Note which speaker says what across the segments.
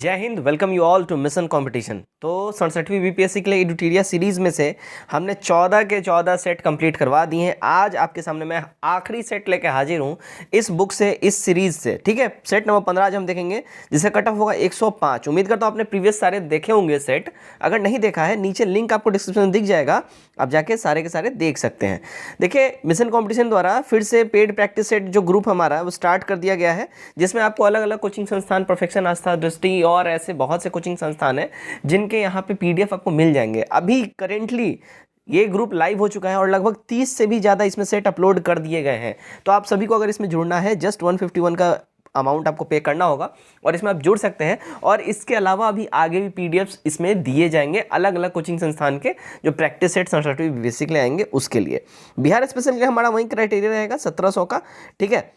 Speaker 1: जय हिंद। Welcome you all to mission competition. तो 67वीं बीपीएससी के लिए एडुटेरिया सीरीज में से हमने 14 के 14 सेट कंप्लीट करवा दिए हैं। आज आपके सामने मैं आखिरी सेट लेके हाजिर हूं इस बुक से, इस सीरीज से। ठीक है, सेट नंबर 15 आज हम देखेंगे, जिसे कट ऑफ होगा 105। उम्मीद करता हूं आपने प्रीवियस सारे देखे होंगे सेट। अगर नहीं देखा है, नीचे लिंक आपको डिस्क्रिप्शन में दिख जाएगा, आप जाके सारे के सारे देख सकते हैं। देखिए, मिशन कंपटीशन द्वारा फिर से पेड प्रैक्टिस सेट जो ग्रुप हमारा है वो स्टार्ट कर दिया गया है, जिसमें आपको अलग अलग कोचिंग संस्थान, परफेक्शन, आस्था, दृष्टि और ऐसे बहुत से कोचिंग संस्थान हैं जिनके यहाँ पे पीडीएफ आपको मिल जाएंगे। अभी करेंटली ये ग्रुप लाइव हो चुका है और लगभग 30 से भी ज़्यादा इसमें सेट अपलोड कर दिए गए हैं। तो आप सभी को अगर इसमें जुड़ना है, जस्ट 151 का अमाउंट आपको पे करना होगा और इसमें आप जुड़ सकते हैं। और इसके अलावा अभी आगे भी पीडीएफ्स इसमें दिए जाएंगे अलग अलग कोचिंग संस्थान के, जो प्रैक्टिस सेट 67वीं बीपीएससी के लिए आएंगे उसके लिए। बिहार स्पेशल के हमारा वही क्राइटेरिया रहेगा 1700 का, ठीक है,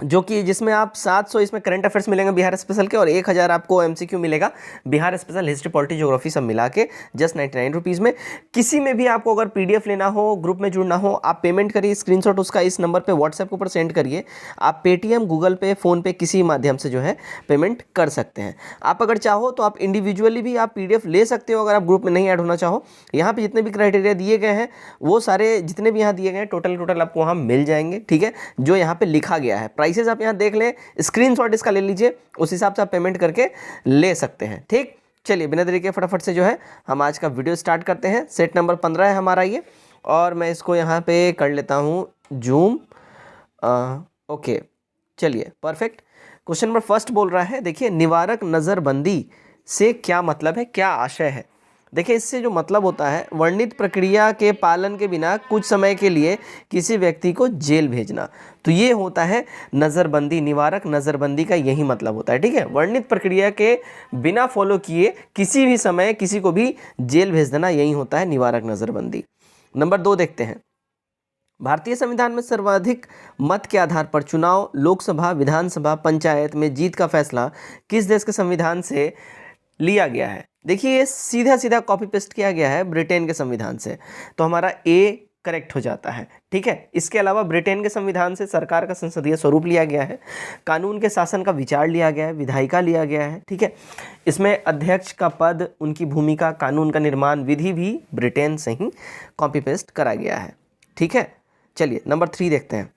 Speaker 1: जो कि जिसमें आप 700 इसमें करंट अफेयर्स मिलेंगे बिहार स्पेशल के, और 1000 आपको एमसीक्यू मिलेगा Bihar special, history, polity, geography सब मिला के जस्ट 99 रुपीज़ में। किसी में भी आपको अगर पीडीएफ लेना हो, ग्रुप में जुड़ना हो, आप पेमेंट करिए, स्क्रीनशॉट उसका इस नंबर पे व्हाट्सएप के ऊपर सेंड करिए। आप पेटीएम, गूगल पे, फ़ोन पे किसी माध्यम से जो है पेमेंट कर सकते हैं। आप अगर चाहो तो आप इंडिविजुअली भी आप पीडीएफ ले सकते हो, अगर आप ग्रुप में नहीं ऐड होना चाहो। यहाँ पर जितने भी क्राइटेरिया दिए गए हैं वो सारे जितने भी यहाँ दिए गए हैं टोटल आपको वहाँ मिल जाएंगे, ठीक है, जो यहाँ पर लिखा गया है। प्राइसेज आप यहाँ देख लें, स्क्रीनशॉट इसका ले लीजिए, उस हिसाब से आप पेमेंट करके ले सकते हैं। ठीक, चलिए बिना देरी के फटाफट से जो है हम आज का वीडियो स्टार्ट करते हैं। सेट नंबर 15 है हमारा ये, और मैं इसको यहाँ पे कर लेता हूँ जूम। ओके, चलिए परफेक्ट। क्वेश्चन नंबर फर्स्ट बोल रहा है, देखिए, निवारक नज़रबंदी से क्या मतलब है, क्या आशय है। देखिए, इससे जो मतलब होता है, वर्णित प्रक्रिया के पालन के बिना कुछ समय के लिए किसी व्यक्ति को जेल भेजना। तो ये होता है नज़रबंदी, निवारक नज़रबंदी का यही मतलब होता है। ठीक है, वर्णित प्रक्रिया के बिना फॉलो किए किसी भी समय किसी को भी जेल भेज देना, यही होता है निवारक नज़रबंदी। नंबर 2 देखते हैं। भारतीय संविधान में सर्वाधिक मत के आधार पर चुनाव, लोकसभा, विधानसभा, पंचायत में जीत का फैसला किस देश के संविधान से लिया गया है। देखिए, ये सीधा सीधा कॉपी पेस्ट किया गया है ब्रिटेन के संविधान से, तो हमारा ए करेक्ट हो जाता है। ठीक है, इसके अलावा ब्रिटेन के संविधान से सरकार का संसदीय स्वरूप लिया गया है, कानून के शासन का विचार लिया गया है, विधायिका लिया गया है। ठीक है, इसमें अध्यक्ष का पद, उनकी भूमिका, कानून का निर्माण, विधि भी ब्रिटेन से ही कॉपी पेस्ट करा गया है। ठीक है, चलिए नंबर 3 देखते हैं।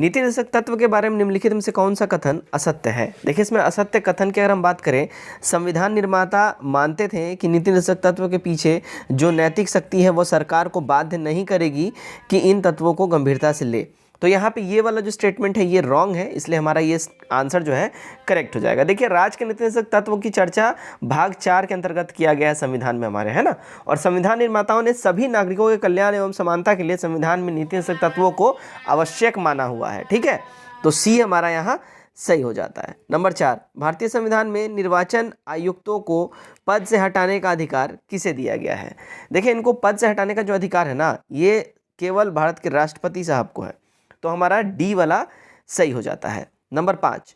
Speaker 1: नीति निर्देशक तत्व के बारे में निम्नलिखित में से कौन सा कथन असत्य है। देखिए, इसमें असत्य कथन की अगर हम बात करें, संविधान निर्माता मानते थे कि नीति निर्देशक तत्व के पीछे जो नैतिक शक्ति है वो सरकार को बाध्य नहीं करेगी कि इन तत्वों को गंभीरता से ले। तो यहाँ पे ये वाला जो स्टेटमेंट है ये रॉन्ग है, इसलिए हमारा ये आंसर जो है करेक्ट हो जाएगा। देखिए, राज्य के नीति निर्देशक तत्वों की चर्चा भाग 4 के अंतर्गत किया गया है संविधान में हमारे, है ना। और संविधान निर्माताओं ने सभी नागरिकों के कल्याण एवं समानता के लिए संविधान में नीति निर्देशक तत्वों को आवश्यक माना हुआ है। ठीक है, तो सी हमारा यहाँ सही हो जाता है। नंबर 4, भारतीय संविधान में निर्वाचन आयुक्तों को पद से हटाने का अधिकार किसे दिया गया है। देखिए, इनको पद से हटाने का जो अधिकार है ना, ये केवल भारत के राष्ट्रपति साहब को है, तो हमारा डी वाला सही हो जाता है। नंबर 5,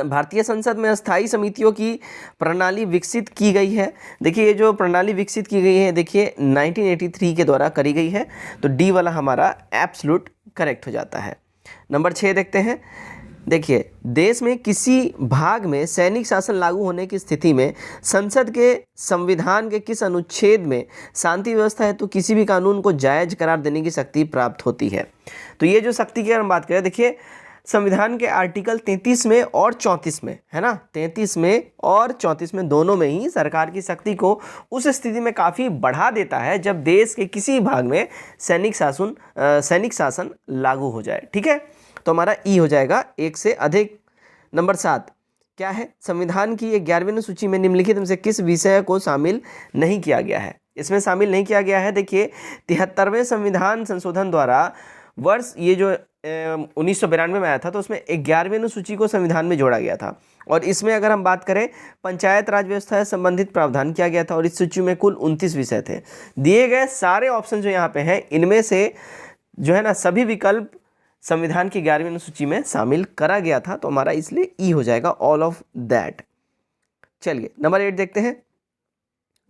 Speaker 1: भारतीय संसद में अस्थायी समितियों की प्रणाली विकसित की गई है। देखिए, ये जो प्रणाली विकसित की गई है, देखिए 1983 के द्वारा करी गई है, तो डी वाला हमारा एब्सोल्यूट करेक्ट हो जाता है। नंबर 6 देखते हैं। देखिए, देश में किसी भाग में सैनिक शासन लागू होने की स्थिति में संसद के संविधान के किस अनुच्छेद में शांति व्यवस्था है तो किसी भी कानून को जायज करार देने की शक्ति प्राप्त होती है। तो ये जो शक्ति की अगर हम बात करें, देखिए संविधान के आर्टिकल 33 में और 34 में, है ना, 33 में और 34 में दोनों में ही सरकार की शक्ति को उस स्थिति में काफ़ी बढ़ा देता है जब देश के किसी भाग में सैनिक शासन लागू हो जाए। ठीक है, तो हमारा ई हो जाएगा 1 से अधिक। नंबर 7 क्या है, संविधान की 11वीं सूची में निम्नलिखित में से किस विषय को शामिल नहीं किया गया है। इसमें शामिल नहीं किया गया है, देखिए 73वें संविधान संशोधन द्वारा वर्ष ये जो 1992 में आया था, तो उसमें 11वीं अनुसूची को संविधान में जोड़ा गया था। और इसमें अगर हम बात करें, पंचायत राज व्यवस्था से संबंधित प्रावधान किया गया था, और इस सूची में कुल 29 विषय थे। दिए गए सारे ऑप्शन जो यहाँ पे हैं, इनमें से जो है ना सभी विकल्प संविधान की 11वीं अनुसूची में शामिल करा गया था, तो हमारा इसलिए ई हो जाएगा ऑल ऑफ दैट। चलिए नंबर 8 देखते हैं।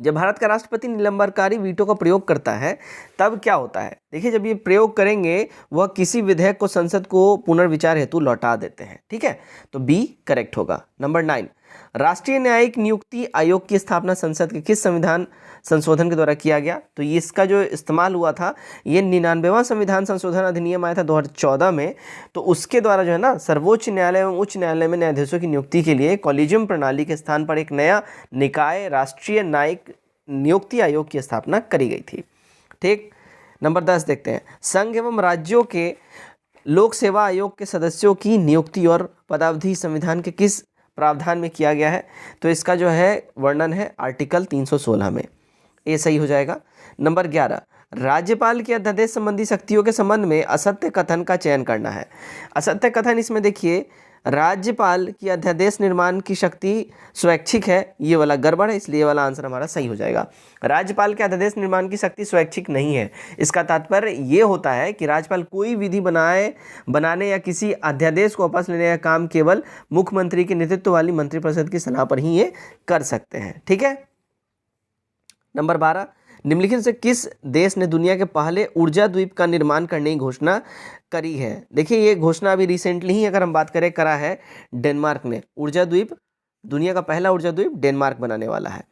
Speaker 1: जब भारत का राष्ट्रपति निलंबनकारी वीटो का प्रयोग करता है तब क्या होता है। देखिए, जब ये प्रयोग करेंगे वह किसी विधेयक को संसद को पुनर्विचार हेतु लौटा देते हैं। ठीक है, तो बी करेक्ट होगा। नंबर 9, राष्ट्रीय न्यायिक नियुक्ति आयोग की स्थापना संसद के किस संविधान संशोधन के द्वारा किया गया? तो ये इसका जो इस्तेमाल हुआ था, ये 99वां संविधान संशोधन अधिनियम आया था 2014 में। तो उसके द्वारा जो है ना, सर्वोच्च न्यायालय एवं उच्च न्यायालय में न्यायाधीशों की नियुक्ति के लिए कॉलेजियम प्रणाली के स्थान पर एक नया निकाय राष्ट्रीय न्यायिक नियुक्ति आयोग की स्थापना करी गई थी। ठीक, नंबर 10 देखते हैं। संघ एवं राज्यों के लोक सेवा आयोग के सदस्यों की नियुक्ति और पदावधि संविधान के किस प्रावधान में किया गया है? तो इसका जो है वर्णन है आर्टिकल 316 में। ये सही हो जाएगा। नंबर 11, राज्यपाल के अध्यादेश संबंधी शक्तियों के संबंध में असत्य कथन का चयन करना है। असत्य कथन, इसमें देखिए राज्यपाल की अध्यादेश निर्माण की शक्ति स्वैच्छिक है, ये वाला गड़बड़ है, इसलिए ये वाला आंसर हमारा सही हो जाएगा। राज्यपाल के अध्यादेश निर्माण की शक्ति स्वैच्छिक नहीं है। इसका तात्पर्य ये होता है कि राज्यपाल कोई विधि बनाने या किसी अध्यादेश को वापस लेने का काम केवल मुख्यमंत्री के नेतृत्व वाली मंत्रिपरिषद की सलाह पर ही ये कर सकते हैं। ठीक है। नंबर 12, निम्नलिखित से किस देश ने दुनिया के पहले ऊर्जा द्वीप का निर्माण करने की घोषणा करी है? देखिए ये घोषणा अभी रिसेंटली ही अगर हम बात करें करा है डेनमार्क ने। ऊर्जा द्वीप, दुनिया का पहला ऊर्जा द्वीप डेनमार्क बनाने वाला है।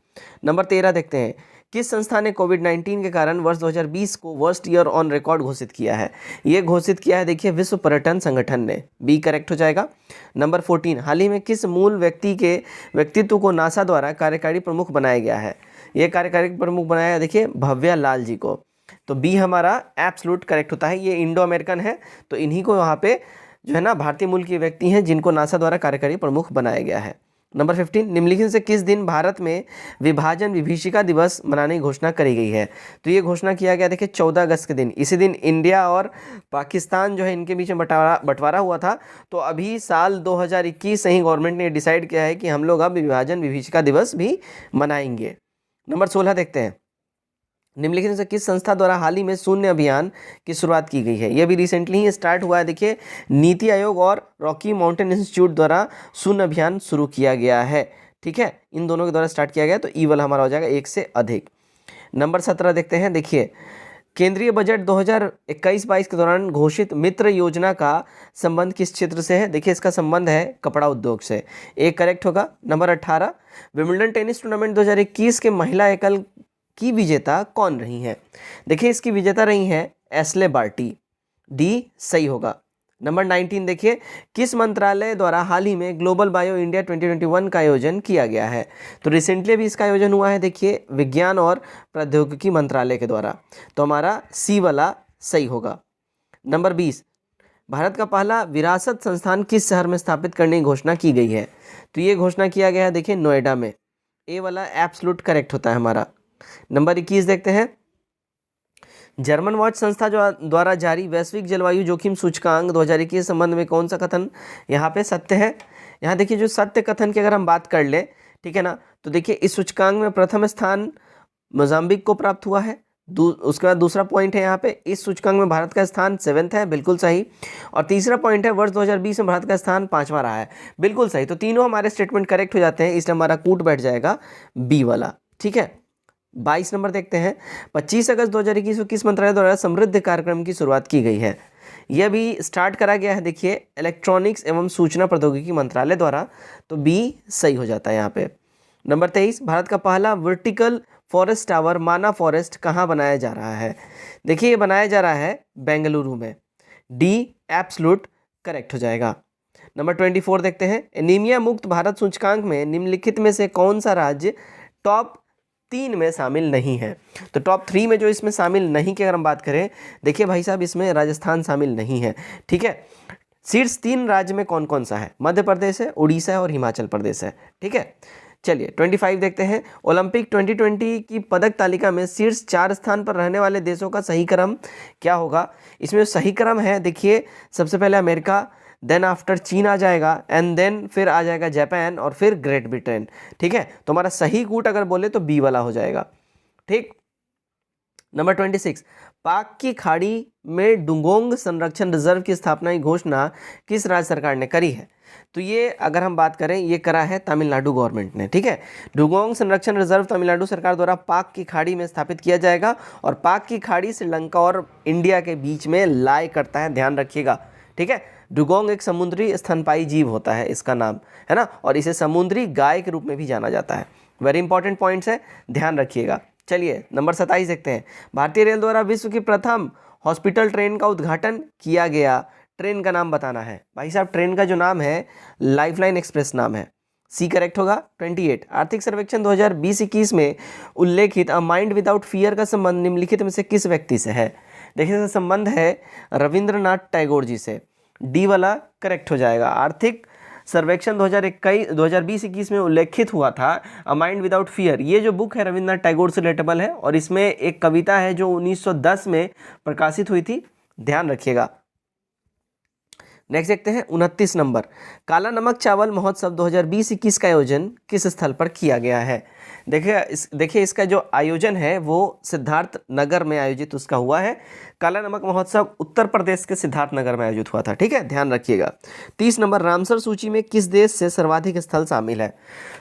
Speaker 1: नंबर 13 देखते हैं। किस संस्था ने कोविड-19 के कारण वर्ष 2020 को वर्स्ट ईयर ऑन रिकॉर्ड घोषित किया है? ये घोषित किया है देखिए विश्व पर्यटन संगठन ने। बी करेक्ट हो जाएगा। नंबर 14, हाल ही में किस मूल व्यक्ति के व्यक्तित्व को नासा द्वारा कार्यकारी प्रमुख बनाया गया है? ये कार्यकारी प्रमुख बनाया गया देखिए भव्या लाल जी को। तो बी हमारा एब्सोल्यूट करेक्ट होता है। ये इंडो अमेरिकन है, तो इन्हीं को वहाँ पे जो है ना भारतीय मूल के व्यक्ति हैं जिनको नासा द्वारा कार्यकारी प्रमुख बनाया गया है। नंबर 15, निम्नलिखित से किस दिन भारत में विभाजन विभीषिका दिवस मनाने की घोषणा करी गई है? तो ये घोषणा किया गया देखिए 14 अगस्त के दिन। इसी दिन इंडिया और पाकिस्तान जो है इनके बीच में बंटवारा हुआ था। तो अभी साल 2021 से ही गवर्नमेंट ने डिसाइड किया है कि हम लोग अब विभाजन विभीषिका दिवस भी मनाएंगे। नंबर 16 देखते हैं। निम्नलिखित से किस संस्था द्वारा हाल ही में शून्य अभियान की शुरुआत की गई है? यह भी रिसेंटली ही स्टार्ट हुआ है। देखिए नीति आयोग और रॉकी माउंटेन इंस्टीट्यूट द्वारा शून्य अभियान शुरू किया गया है। ठीक है, इन दोनों के द्वारा स्टार्ट किया गया, तो ई वाला हमारा हो जाएगा 1 से अधिक। नंबर 17 देखते हैं। देखिए केंद्रीय बजट 2021-22 के दौरान घोषित मित्र योजना का संबंध किस क्षेत्र से है? देखिए इसका संबंध है कपड़ा उद्योग से। एक करेक्ट होगा। नंबर 18, विंबलडन टेनिस टूर्नामेंट 2021 के महिला एकल की विजेता कौन रही हैं? देखिए इसकी विजेता रही हैं एशले बार्टी। डी सही होगा। नंबर 19 देखिए किस मंत्रालय द्वारा हाल ही में ग्लोबल बायो इंडिया 2021 का आयोजन किया गया है? तो रिसेंटली भी इसका आयोजन हुआ है देखिए विज्ञान और प्रौद्योगिकी मंत्रालय के द्वारा। तो हमारा सी वाला सही होगा। नंबर 20, भारत का पहला विरासत संस्थान किस शहर में स्थापित करने की घोषणा की गई है? तो ये घोषणा किया गया है देखिए नोएडा में। ए वाला एब्सोल्यूट करेक्ट होता है हमारा। नंबर 21 देखते हैं। जर्मन वॉच संस्था जो द्वारा जारी वैश्विक जलवायु जोखिम सूचकांक 2021 के संबंध में कौन सा कथन यहाँ पे सत्य है? यहाँ देखिए जो सत्य कथन की अगर हम बात कर ले, ठीक है ना, तो देखिए इस सूचकांक में प्रथम स्थान मोजाम्बिक को प्राप्त हुआ है। उसके बाद दूसरा पॉइंट है यहाँ पे इस सूचकांक में भारत का स्थान 7th है, बिल्कुल सही। और तीसरा पॉइंट है वर्ष 2020 में भारत का स्थान 5वां रहा है, बिल्कुल सही। तो तीनों हमारे स्टेटमेंट करेक्ट हो जाते हैं, इसलिए हमारा कूट बैठ जाएगा बी वाला। ठीक है। 22 नंबर देखते हैं। 25 अगस्त 2021 को किस मंत्रालय द्वारा समृद्ध कार्यक्रम की शुरुआत की गई है? यह भी स्टार्ट करा गया है देखिए इलेक्ट्रॉनिक्स एवं सूचना प्रौद्योगिकी मंत्रालय द्वारा। तो बी सही हो जाता है यहाँ पे। नंबर 23, भारत का पहला वर्टिकल फॉरेस्ट टावर माना फॉरेस्ट कहाँ बनाया जा रहा है? देखिए ये बनाया जा रहा है बेंगलुरु में। डी एब्सोल्यूट करेक्ट हो जाएगा। नंबर 24 देखते हैं। एनीमिया मुक्त भारत सूचकांक में निम्नलिखित में से कौन सा राज्य टॉप 3 में शामिल नहीं है? तो टॉप 3 में जो इसमें शामिल नहीं की अगर हम बात करें, देखिए भाई साहब इसमें राजस्थान शामिल नहीं है। ठीक है, शीर्ष 3 राज्य में कौन कौन सा है? मध्य प्रदेश है, उड़ीसा है और हिमाचल प्रदेश है। ठीक है, चलिए 25 देखते हैं। ओलंपिक 2020 की पदक तालिका में शीर्ष 4 स्थान पर रहने वाले देशों का सही क्रम क्या होगा? इसमें सही क्रम है देखिए सबसे पहले अमेरिका, देन आफ्टर चीन आ जाएगा, एंड देन फिर आ जाएगा जापान और फिर ग्रेट ब्रिटेन। ठीक है, तो हमारा सही कूट अगर बोले तो बी वाला हो जाएगा। ठीक। नंबर 26, पाक की खाड़ी में डुगोंग संरक्षण रिजर्व की स्थापना की घोषणा किस राज्य सरकार ने करी है? तो ये अगर हम बात करें ये करा है तमिलनाडु गवर्नमेंट ने। ठीक है, डुगोंग संरक्षण रिजर्व तमिलनाडु सरकार द्वारा पाक की खाड़ी में स्थापित किया जाएगा और पाक की खाड़ी श्रीलंका और इंडिया के बीच में लाई करता है, ध्यान रखिएगा। ठीक है, डुगोंग एक समुद्री स्तनपायी जीव होता है, इसका नाम है ना, और इसे समुद्री गाय के रूप में भी जाना जाता है। वेरी इंपॉर्टेंट पॉइंट्स है, ध्यान रखिएगा। चलिए नंबर 27 देखते हैं। भारतीय रेल द्वारा विश्व की प्रथम हॉस्पिटल ट्रेन का उद्घाटन किया गया, ट्रेन का नाम बताना है। भाई साहब ट्रेन का जो नाम है लाइफलाइन एक्सप्रेस नाम है, सी करेक्ट होगा। 28 आर्थिक सर्वेक्षण 2020-21 में उल्लेखित अ माइंड विदाउट फियर का संबंध निम्नलिखित में से किस व्यक्ति से है? देखिए इसका संबंध है रविंद्रनाथ टैगोर जी से, डी वाला करेक्ट हो जाएगा। आर्थिक सर्वेक्षण 2020-21 में उल्लेखित हुआ था अ माइंड विदाउट फियर, ये जो बुक है रविंद्रनाथ टैगोर से रिलेटेबल है और इसमें एक कविता है जो 1910 में प्रकाशित हुई थी, ध्यान रखिएगा। नेक्स्ट देखते हैं 29 नंबर। काला नमक चावल महोत्सव 2020-21 का आयोजन किस स्थल पर किया गया है? देखिए इसका जो आयोजन है वो सिद्धार्थ नगर में आयोजित उसका हुआ है। काला नमक महोत्सव उत्तर प्रदेश के सिद्धार्थ नगर में आयोजित हुआ था, ठीक है, ध्यान रखिएगा। 30 नंबर। रामसर सूची में किस देश से सर्वाधिक स्थल शामिल है?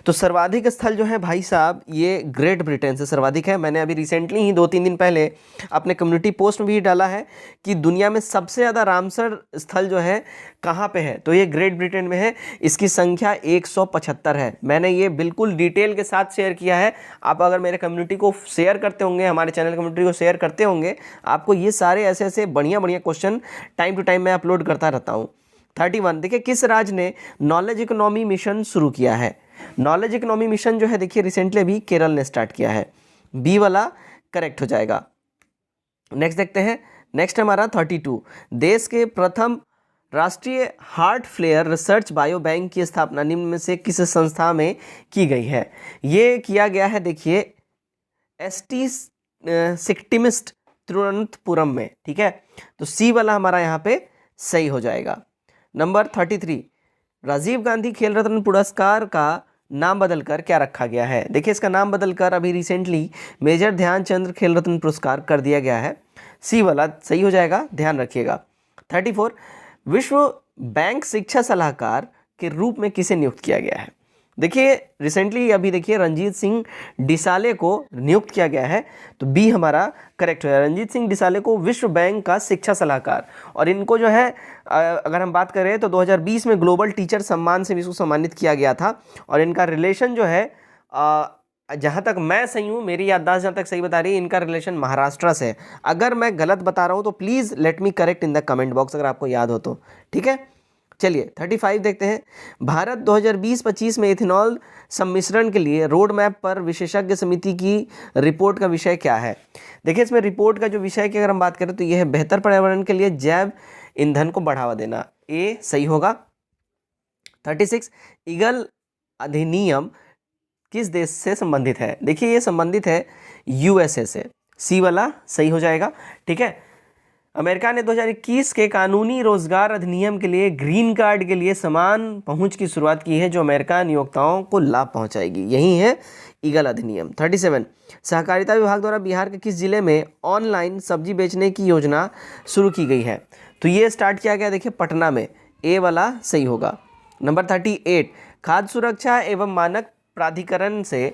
Speaker 1: तो सर्वाधिक स्थल जो है भाई साहब ये ग्रेट ब्रिटेन से सर्वाधिक है। मैंने अभी रिसेंटली ही 2-3 दिन पहले अपने कम्युनिटी पोस्ट में भी डाला है कि दुनिया में सबसे ज़्यादा रामसर स्थल जो है कहाँ पे है, तो ये ग्रेट ब्रिटेन में है। इसकी संख्या 175 है। मैंने ये बिल्कुल डिटेल के साथ शेयर किया है। आप अगर मेरे कम्युनिटी को शेयर करते होंगे, हमारे चैनल कम्युनिटी को शेयर करते होंगे, आपको ये सारे ऐसे ऐसे बढ़िया बढ़िया क्वेश्चन टाइम टू टाइम मैं अपलोड करता रहता हूँ। 31 देखिए किस राज्य ने नॉलेज इकोनॉमी मिशन शुरू किया है? नॉलेज इकोनॉमी मिशन जो है देखिए रिसेंटली अभी केरल ने स्टार्ट किया है, बी वाला करेक्ट हो जाएगा। नेक्स्ट देखते हैं। नेक्स्ट हमारा 32। देश के प्रथम राष्ट्रीय heart failure research biobank की स्थापना निम्न में से किस संस्था में की गई है? ये किया गया है देखिए एसटी सिक्टिमिस्ट तिरुवनंतपुरम में, ठीक है, तो सी वाला हमारा यहाँ पे सही हो जाएगा। नंबर 33। राजीव गांधी खेल रत्न पुरस्कार का नाम बदलकर क्या रखा गया है? देखिए इसका नाम बदलकर अभी रिसेंटली मेजर ध्यानचंद खेल रत्न पुरस्कार कर दिया गया है, सी वाला सही हो जाएगा, ध्यान रखिएगा। 34। विश्व बैंक शिक्षा सलाहकार के रूप में किसे नियुक्त किया गया है? देखिए रिसेंटली अभी देखिए रंजीत सिंह डिसाले को नियुक्त किया गया है, तो बी हमारा करेक्ट है। रंजीत सिंह डिसाले को विश्व बैंक का शिक्षा सलाहकार, और इनको जो है अगर हम बात करें तो 2020 में ग्लोबल टीचर सम्मान से भी इसको सम्मानित किया गया था। और इनका रिलेशन जो है जहाँ तक मैं सही हूँ, मेरी याददाश्त जहाँ तक सही बता रही है, इनका रिलेशन महाराष्ट्र से है। अगर मैं गलत बता रहा हूँ तो please let me correct in the comment box अगर आपको याद हो तो, ठीक है। चलिए 35 देखते हैं। भारत 2020-25 में इथेनॉल सम्मिश्रण के लिए रोड मैप पर विशेषज्ञ समिति की रिपोर्ट का विषय क्या है? देखिए इसमें रिपोर्ट का जो विषय की अगर हम बात करें तो यह है बेहतर पर्यावरण के लिए जैव ईंधन को बढ़ावा देना, ए सही होगा। 36 ईगल अधिनियम किस देश से संबंधित है? देखिए ये संबंधित है यूएसए से, सी वाला सही हो जाएगा, ठीक है। अमेरिका ने 2021 के कानूनी रोजगार अधिनियम के लिए ग्रीन कार्ड के लिए समान पहुंच की शुरुआत की है जो अमेरिका नियोक्ताओं को लाभ पहुंचाएगी, यही है ईगल अधिनियम। 37 सहकारिता विभाग द्वारा बिहार के किस जिले में ऑनलाइन सब्जी बेचने की योजना शुरू की गई है? तो ये स्टार्ट किया गया देखिए पटना में, ए वाला सही होगा। नंबर 38 खाद्य सुरक्षा एवं मानक प्राधिकरण से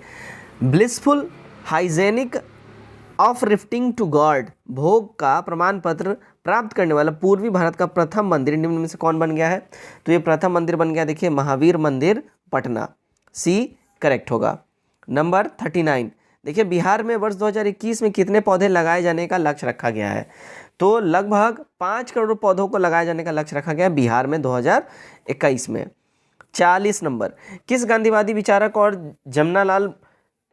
Speaker 1: blissful hygienic offering to God भोग का प्रमाण पत्र प्राप्त करने वाला पूर्वी भारत का प्रथम मंदिर निम्न में से कौन बन गया है? तो ये प्रथम मंदिर बन गया देखिए महावीर मंदिर पटना, सी करेक्ट होगा। नंबर 39 देखिए बिहार में वर्ष 2021 में कितने पौधे लगाए जाने का लक्ष्य रखा गया है? तो लगभग 5 करोड़ पौधों को लगाए जाने का लक्ष्य रखा गया बिहार में 2021 में। 40 नंबर किस गांधीवादी विचारक और जमनालाल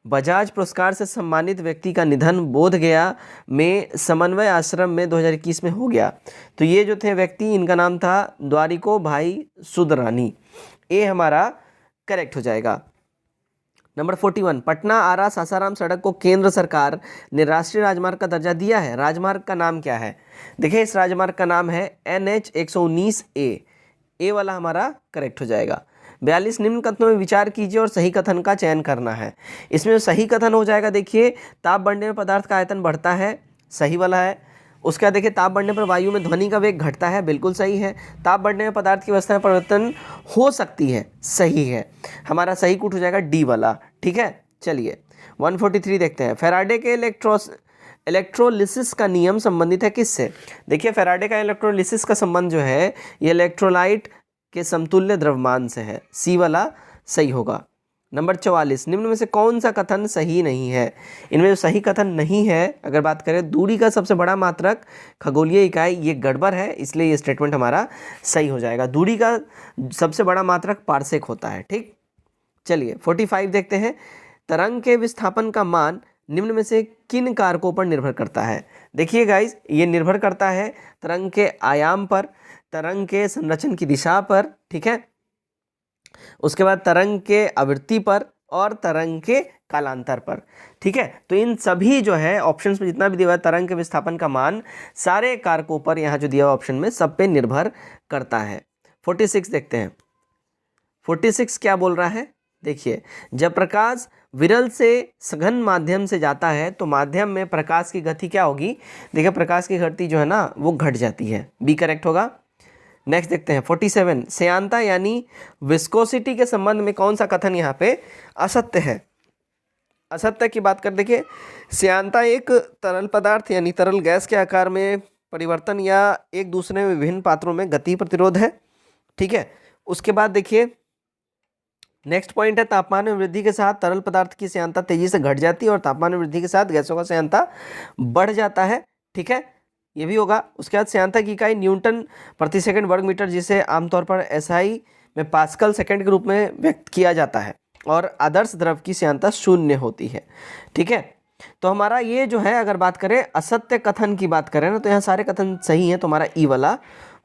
Speaker 1: बजाज पुरस्कार से सम्मानित व्यक्ति का निधन बोधगया में समन्वय आश्रम में 2021 में हो गया? तो ये जो थे व्यक्ति, इनका नाम था द्वारिको भाई सुदरानी, ए हमारा करेक्ट हो जाएगा। नंबर 41 पटना आरा सासाराम सड़क को केंद्र सरकार ने राष्ट्रीय राजमार्ग का दर्जा दिया है, राजमार्ग का नाम क्या है? देखिए इस राजमार्ग का नाम है NH 119A, ए वाला हमारा करेक्ट हो जाएगा। 42 निम्न कथनों में विचार कीजिए और सही कथन का चयन करना है। इसमें सही कथन हो जाएगा देखिए ताप बढ़ने में पदार्थ का आयतन बढ़ता है, सही वाला है। उसके बाद देखिए ताप बढ़ने पर वायु में ध्वनि का वेग घटता है, बिल्कुल सही है। ताप बढ़ने में पदार्थ की अवस्था में परिवर्तन हो सकती है, सही है। हमारा सही कूट हो जाएगा डी वाला, ठीक है। चलिए 143 देखते हैं। फेराडे के इलेक्ट्रोलिसिस का नियम संबंधित है किससे? देखिए फैराडे का इलेक्ट्रोलिसिस का संबंध जो है ये इलेक्ट्रोलाइट के समतुल्य द्रव्यमान से है। सी वाला सही होगा। नंबर 44, निम्न में से कौन सा कथन सही नहीं है? इनमें जो सही कथन नहीं है, अगर बात करें दूरी का सबसे बड़ा मात्रक खगोलीय इकाई, ये गड़बड़ है, इसलिए ये स्टेटमेंट हमारा सही हो जाएगा। दूरी का सबसे बड़ा मात्रक पारसेक होता है। ठीक, चलिए 45 देखते हैं। तरंग के विस्थापन का मान निम्न में से किन कारकों पर निर्भर करता है? देखिए गाइज, ये निर्भर करता है तरंग के आयाम पर, तरंग के संरचन की दिशा पर, ठीक है, उसके बाद तरंग के आवृत्ति पर और तरंग के कालांतर पर। ठीक है, तो इन सभी जो है ऑप्शंस में जितना भी दिया हुआ है तरंग के विस्थापन का मान सारे कारकों पर, यहाँ जो दिया हुआ ऑप्शन में सब पे निर्भर करता है। 46 देखते हैं। 46 क्या बोल रहा है? देखिए, जब प्रकाश विरल से सघन माध्यम से जाता है तो माध्यम में प्रकाश की गति क्या होगी? देखिए प्रकाश की गति जो है ना वो घट जाती है। बी करेक्ट होगा। नेक्स्ट देखते हैं 47, श्यानता यानी विस्कोसिटी के संबंध में कौन सा कथन यहाँ पे असत्य है? असत्य की बात कर, देखिए श्यानता एक तरल पदार्थ यानी तरल गैस के आकार में परिवर्तन या एक दूसरे में विभिन्न पात्रों में गति प्रतिरोध है। ठीक है, उसके बाद देखिए नेक्स्ट पॉइंट है तापमान में वृद्धि के साथ तरल पदार्थ की श्यानता तेजी से घट जाती है और तापमान में वृद्धि के साथ गैसों का श्यानता बढ़ जाता है। ठीक है, ये भी होगा। उसके बाद श्यानता की इकाई न्यूटन प्रति सेकंड वर्ग मीटर, जिसे आमतौर पर एसआई में पास्कल सेकंड के रूप में व्यक्त किया जाता है, और आदर्श द्रव की श्यानता 0 होती है। ठीक है, तो हमारा ये जो है अगर बात करें असत्य कथन की बात करें ना, तो यहाँ सारे कथन सही हैं, तो हमारा ई वाला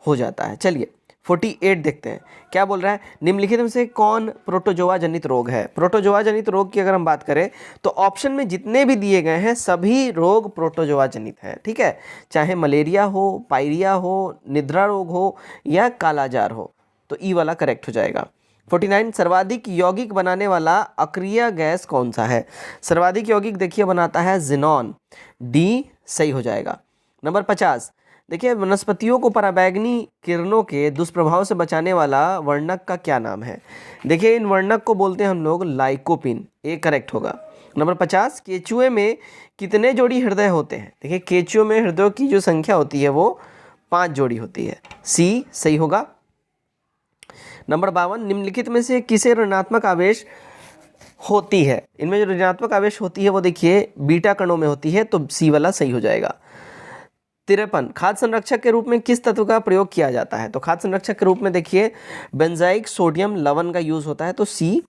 Speaker 1: हो जाता है। चलिए 48 देखते हैं क्या बोल रहा है। निम्नलिखित में से कौन प्रोटोजोआ जनित रोग है? प्रोटोजोआ जनित रोग की अगर हम बात करें तो ऑप्शन में जितने भी दिए गए हैं सभी रोग प्रोटोजोआ जनित हैं। ठीक है, चाहे मलेरिया हो, पायरिया हो, निद्रा रोग हो या कालाजार हो, तो ई वाला करेक्ट हो जाएगा। 49, सर्वाधिक यौगिक बनाने वाला अक्रिय गैस कौन सा है? सर्वाधिक यौगिक देखिए बनाता है जिनॉन। डी सही हो जाएगा। नंबर 50, देखिए वनस्पतियों को पराबैंगनी किरणों के दुष्प्रभाव से बचाने वाला वर्णक का क्या नाम है? देखिए इन वर्णक को बोलते हैं हम लोग लाइकोपिन। ए करेक्ट होगा। नंबर 50, केचुए में कितने जोड़ी हृदय होते हैं? देखिए केचुए में हृदयों की जो संख्या होती है वो 5 जोड़ी होती है। सी सही होगा। नंबर 52, निम्नलिखित में से किसे ऋणात्मक आवेश होती है? इनमें जो ऋणात्मक आवेश होती है वो देखिए बीटा कणों में होती है, तो सी वाला सही हो जाएगा। 53, खाद्य संरक्षक के रूप में किस तत्व का प्रयोग किया जाता है? तो खाद्य संरक्षक के रूप में देखिए बेंजाइक सोडियम लवण का यूज होता है, तो सी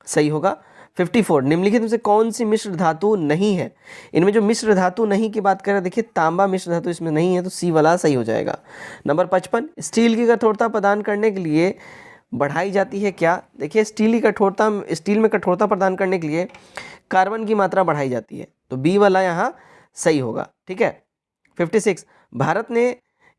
Speaker 1: सही होगा। 54, निम्नलिखित में से कौन सी मिश्र धातु नहीं है? इनमें जो मिश्र धातु नहीं की बात करें, देखिए तांबा मिश्र धातु इसमें नहीं है, तो सी वाला सही हो जाएगा। नंबर 55, स्टील की कठोरता प्रदान करने के लिए बढ़ाई जाती है क्या? देखिए स्टील में कठोरता प्रदान करने के लिए कार्बन की मात्रा बढ़ाई जाती है, तो बी वाला यहाँ सही होगा। ठीक है। 56, भारत ने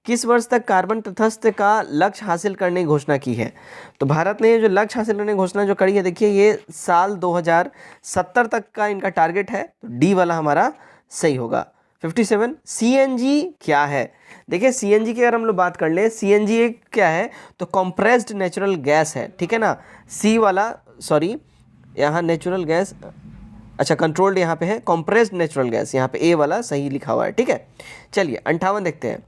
Speaker 1: किस वर्ष तक कार्बन तटस्थ का लक्ष्य हासिल करने की घोषणा की है? तो भारत ने जो लक्ष्य हासिल करने की घोषणा जो करी है, देखिए ये साल 2070 तक का इनका टारगेट है, तो डी वाला हमारा सही होगा। 57, सीएनजी क्या है? देखिए सीएनजी की अगर हम लोग बात कर लें, सीएनजी एक क्या है, तो कंप्रेस्ड नेचुरल गैस है। ठीक है ना, सी वाला, सॉरी यहाँ नेचुरल गैस, अच्छा कंट्रोल्ड यहाँ पे है, कंप्रेस्ड नेचुरल गैस, यहाँ पे ए वाला सही लिखा हुआ है। ठीक है, चलिए 58 देखते हैं।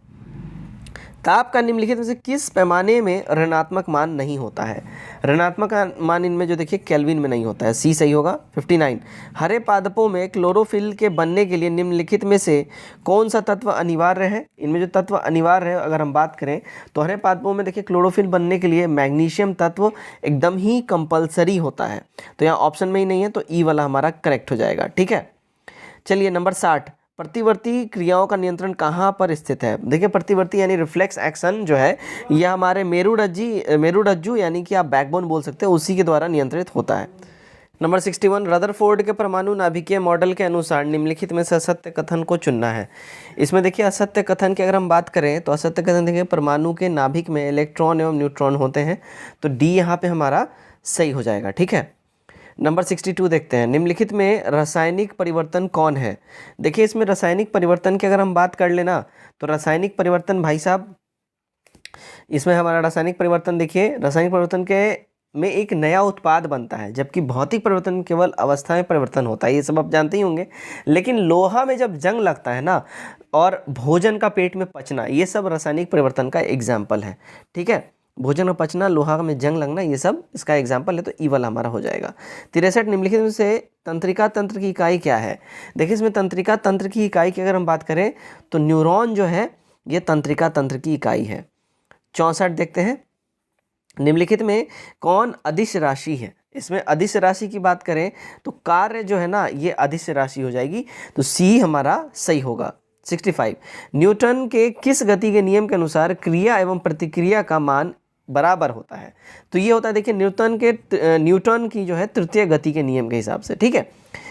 Speaker 1: ताप का निम्नलिखित में से किस पैमाने में ऋणात्मक मान नहीं होता है? ऋणात्मक मान इनमें जो देखिए केल्विन में नहीं होता है, सी सही होगा। 59, हरे पादपों में क्लोरोफिल के बनने के लिए निम्नलिखित में से कौन सा तत्व अनिवार्य है? इनमें जो तत्व अनिवार्य है अगर हम बात करें तो हरे पादपों में देखिए क्लोरोफिल बनने के लिए मैग्नीशियम तत्व एकदम ही कंपलसरी होता है, तो यहाँ ऑप्शन में ही नहीं है, तो ई वाला हमारा करेक्ट हो जाएगा। ठीक है, चलिए नंबर 60, प्रतिवर्ती क्रियाओं का नियंत्रण कहाँ पर स्थित है? देखिए प्रतिवर्ती यानी रिफ्लेक्स एक्शन जो है यह हमारे मेरुरज्जु यानी कि आप बैकबोन बोल सकते हैं, उसी के द्वारा नियंत्रित होता है। नंबर 61, रदरफोर्ड के परमाणु नाभिकीय मॉडल के अनुसार निम्नलिखित में से असत्य कथन को चुनना है। इसमें देखिए असत्य कथन की अगर हम बात करें तो असत्य कथन देखिए परमाणु के नाभिक में इलेक्ट्रॉन एवं न्यूट्रॉन होते हैं, तो डी यहाँ पे हमारा सही हो जाएगा। ठीक है, नंबर 62 देखते हैं। निम्नलिखित में रासायनिक परिवर्तन कौन है? देखिए इसमें रासायनिक परिवर्तन की अगर हम बात कर लेना तो रासायनिक परिवर्तन भाई साहब, इसमें हमारा रासायनिक परिवर्तन देखिए, रासायनिक परिवर्तन के में एक नया उत्पाद बनता है, जबकि भौतिक परिवर्तन केवल अवस्था में परिवर्तन होता है, ये सब आप जानते ही होंगे। लेकिन लोहा में जब जंग लगता है ना, और भोजन का पेट में पचना, ये सब रासायनिक परिवर्तन का एग्जाम्पल है। ठीक है, भोजन में पचना, लोहा में जंग लगना, ये सब इसका एग्जाम्पल है, तो ई वाला हमारा हो जाएगा। 63 निम्नलिखित में से तंत्रिका तंत्र की इकाई क्या है? देखिए इसमें तंत्रिका तंत्र की इकाई की अगर हम बात करें तो न्यूरॉन जो है ये तंत्रिका तंत्र की इकाई है। 64 देखते हैं, निम्नलिखित में कौन अदिश राशि है? इसमें अदिश राशि की बात करें तो कार्य जो है ना ये अदिश राशि हो जाएगी, तो सी हमारा सही होगा। 65 न्यूटन के किस गति के नियम के अनुसार क्रिया एवं प्रतिक्रिया का मान बराबर होता है? तो ये होता है, देखिए न्यूटन की जो है तृतीय गति के नियम के हिसाब से। ठीक है,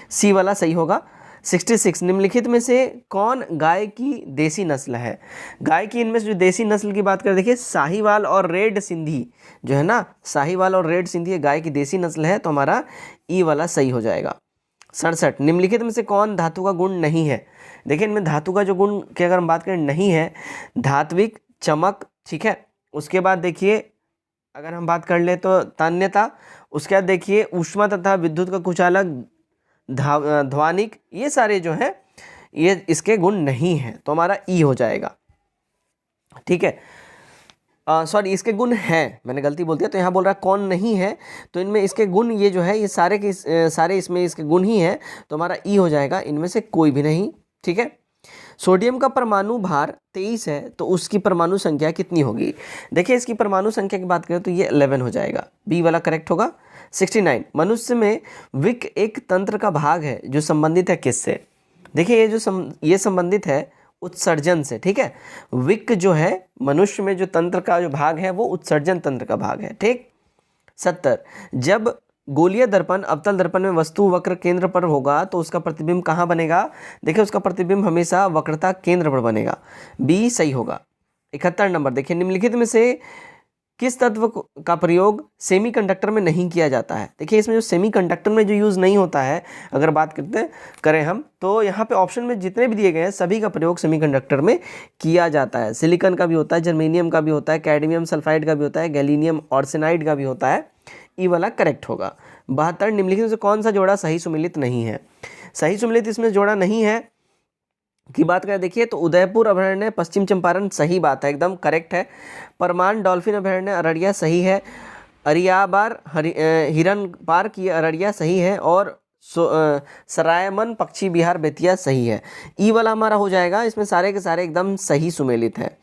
Speaker 1: सी वाला सही होगा। 66 निम्नलिखित में से कौन गाय की देसी नस्ल है? गाय की इनमें से जो देसी नस्ल की बात करें, देखिए साहीवाल और रेड सिंधी जो है ना, साहीवाल और रेड सिंधी गाय की देसी नस्ल है, तो हमारा ई वाला सही हो जाएगा। 67 निम्नलिखित में से कौन धातु का गुण नहीं है? देखिए इनमें धातु का जो गुण की अगर हम बात करें नहीं है, धात्विक, चमक, ठीक है। उसके बाद देखिए अगर हम बात कर ले तो तन्यता, उसके बाद देखिए ऊष्मा तथा विद्युत का कुचालक, ध्वनिक, ये सारे जो हैं ये इसके गुण नहीं हैं, तो हमारा ई हो जाएगा। ठीक है, सॉरी इसके गुण हैं, मैंने गलती बोल दिया, तो यहाँ बोल रहा है कौन नहीं है, तो इनमें इसके गुण ये जो है ये सारे के सारे इसमें इसके गुण ही हैं, तो हमारा ई हो जाएगा, इनमें से कोई भी नहीं। ठीक है, सोडियम का परमाणु भार 23 है, तो उसकी परमाणु संख्या कितनी होगी? देखिए इसकी परमाणु संख्या की बात करें तो ये 11 हो जाएगा, बी वाला करेक्ट होगा। 69 मनुष्य में विक एक तंत्र का भाग है जो संबंधित है किससे? देखिए ये जो ये संबंधित है उत्सर्जन से। ठीक है, विक जो है मनुष्य में जो तंत्र का जो भाग है वो उत्सर्जन तंत्र का भाग है। ठीक। 70 जब गोलीय दर्पण अवतल दर्पण में वस्तु वक्र केंद्र पर होगा तो उसका प्रतिबिंब कहाँ बनेगा? देखिए उसका प्रतिबिंब हमेशा वक्रता केंद्र पर बनेगा, बी सही होगा। 71 नंबर देखिए निम्नलिखित में से किस तत्व का प्रयोग सेमीकंडक्टर में नहीं किया जाता है? देखिए इसमें जो सेमीकंडक्टर में जो यूज़ नहीं होता है अगर बात करें हम, तो यहाँ पे ऑप्शन में जितने भी दिए गए हैं सभी का प्रयोग सेमीकंडक्टर में किया जाता है। सिलिकॉन का भी होता है, जर्मेनियम का भी होता है, कैडमियम सल्फाइड का भी होता है, गैलीनियम आर्सेनाइड का भी होता है। ई वाला करेक्ट होगा। 72 निम्नलिखित में से कौन सा जोड़ा सही सुमेलित नहीं है? सही सुमेलित इसमें जोड़ा नहीं है की बात करें देखिए तो उदयपुर अभयारण्य पश्चिम चंपारण सही बात है, एकदम करेक्ट है। परमान डॉल्फिन अभयारण्य अररिया सही है। अरियाबार हिरन पार्क ये अररिया सही है, और सरायमन पक्षी विहार बेतिया सही है। ई वाला हमारा हो जाएगा, इसमें सारे के सारे एकदम सही सुमेलित है।